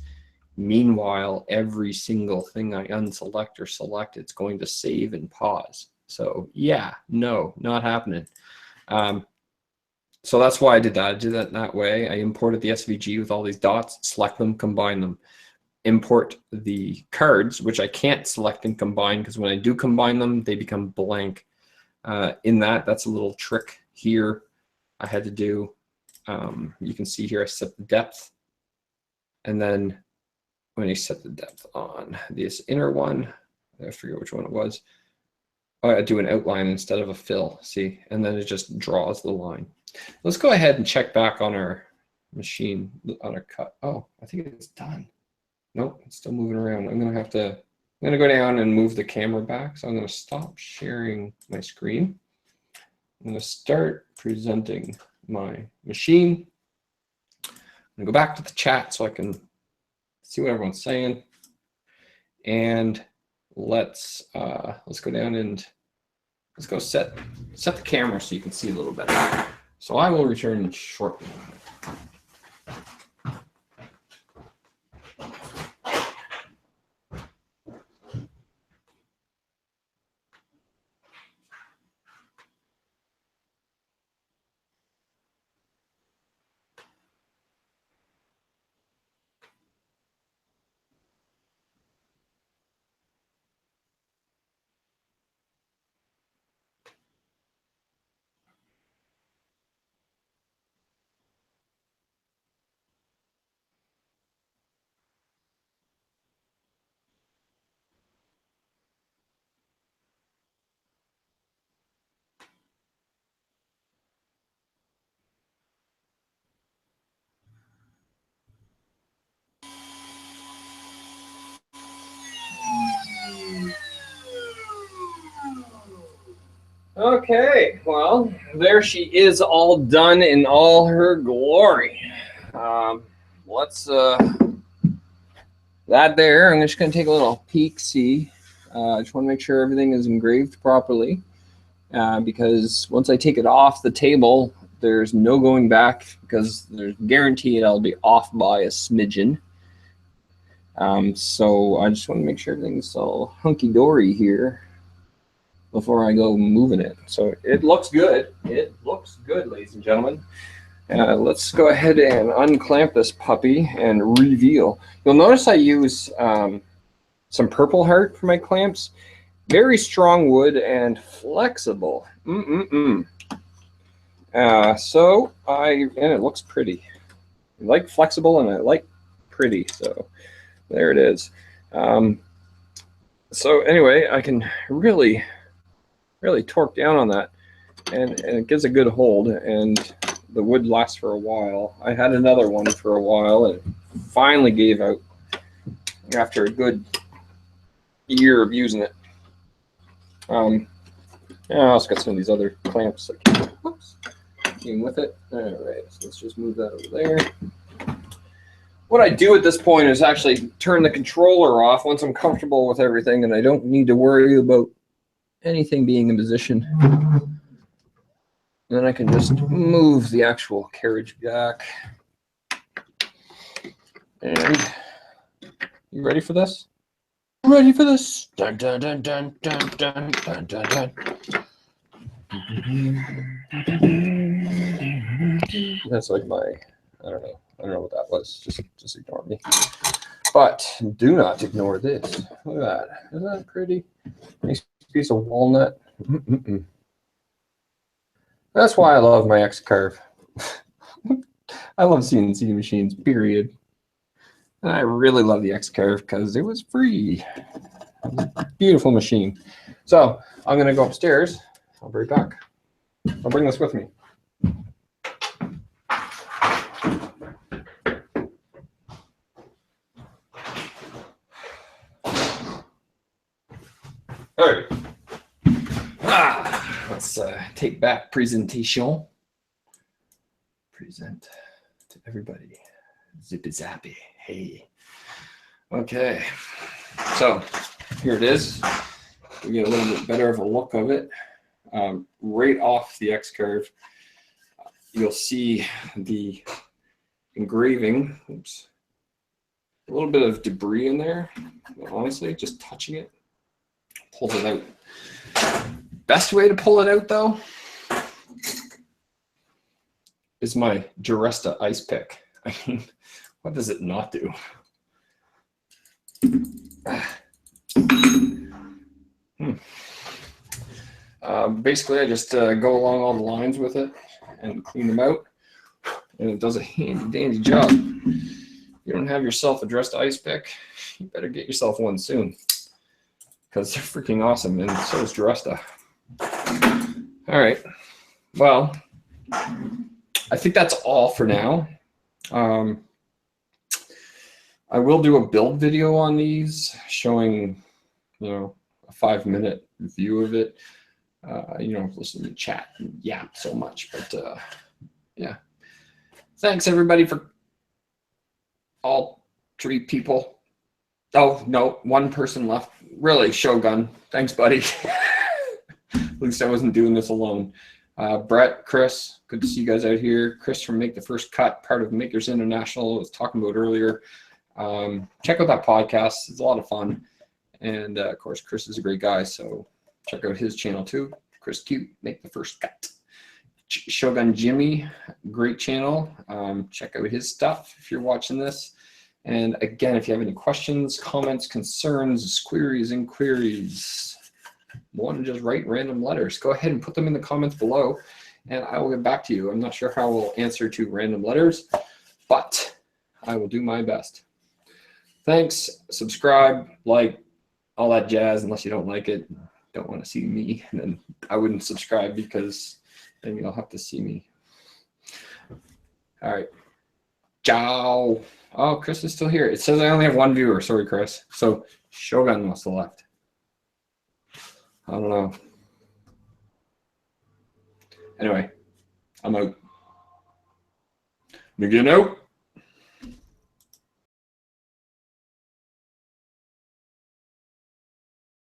Meanwhile, every single thing I unselect or select, it's going to save and pause. So yeah, no, not happening. So that's why I did that. I did that that way. I imported the SVG with all these dots, select them, combine them. Import the cards, which I can't select and combine because when I do combine them, they become blank. That's a little trick here I had to do. You can see here I set the depth, and then when you set the depth on this inner one, I forget which one it was, I do an outline instead of a fill, see, and then it just draws the line. Let's go ahead and check back on our machine, on our cut. Oh, I think it's done. Nope, it's still moving around. I'm gonna go down and move the camera back. So I'm gonna stop sharing my screen. I'm gonna start presenting my machine. I'm gonna go back to the chat so I can see what everyone's saying. And let's go down and let's go set the camera so you can see a little better. So I will return shortly. Okay, well, there she is, all done in all her glory. Let's that there. I'm just going to take a little peek, see. I just want to make sure everything is engraved properly, because once I take it off the table, there's no going back, because there's guaranteed I'll be off by a smidgen. So I just want to make sure everything's all hunky-dory here before I go moving it. So it looks good. It looks good, ladies and gentlemen. Let's go ahead and unclamp this puppy and reveal. You'll notice I use some Purple Heart for my clamps. Very strong wood and flexible. And it looks pretty. I like flexible and I like pretty, so there it is. So anyway, I can really torque down on that, and it gives a good hold, and the wood lasts for a while. I had another one for a while and it finally gave out after a good year of using it. I also got some of these other clamps that came with it. All right, so let's just move that over there. What I do at this point is actually turn the controller off once I'm comfortable with everything and I don't need to worry about anything being in position. And then I can just move the actual carriage back. And you ready for this? Ready for this? Dun, dun, dun, dun, dun, dun, dun, dun, dun. That's like my, I don't know what that was. Just ignore me. But do not ignore this. Look at that. Isn't that pretty? Nice piece of walnut. That's why I love my X-Carve. I love CNC machines, period. And I really love the X-Carve because it was free. Beautiful machine. So I'm going to go upstairs. I'll be right back. I'll bring this with me. All right. Let's take back presentation. Present to everybody. Zippy zappy. Hey. Okay. So here it is. We get a little bit better of a look of it. Right off the X-Carve, you'll see the engraving. Oops. A little bit of debris in there. Honestly, just touching it pulls it out. Best way to pull it out, though, is my Duresta ice pick. I mean, what does it not do? Basically, I just go along all the lines with it and clean them out, and it does a handy-dandy job. You don't have yourself a Duresta ice pick, you better get yourself one soon, because they're freaking awesome, and so is Duresta. All right, well, I think that's all for now. I will do a build video on these showing, a 5-minute view of it. Listen to chat and yap so much, but yeah. Thanks everybody for all 3 people. Oh no, 1 person left. Really, Shogun. Thanks, buddy. At least I wasn't doing this alone. Brett, Chris, good to see you guys out here. Chris from Make the First Cut, part of Makers International, I was talking about earlier. Check out that podcast. It's a lot of fun. And of course, Chris is a great guy, so check out his channel too. Chris Cute, Make the First Cut. Shogun Jimmy, great channel. Check out his stuff if you're watching this. And again, if you have any questions, comments, concerns, queries, inquiries, want to just write random letters, go ahead and put them in the comments below and I will get back to you. I'm not sure how I will answer to random letters, but I will do my best. Thanks, subscribe, like, all that jazz. Unless you don't like it, don't want to see me, then I wouldn't subscribe, because then you'll have to see me. All right. Ciao. Oh, Chris is still here. It says I only have 1 viewer. Sorry, Chris. So Shogun must have left. I don't know. Anyway, I'm out. McGinn out.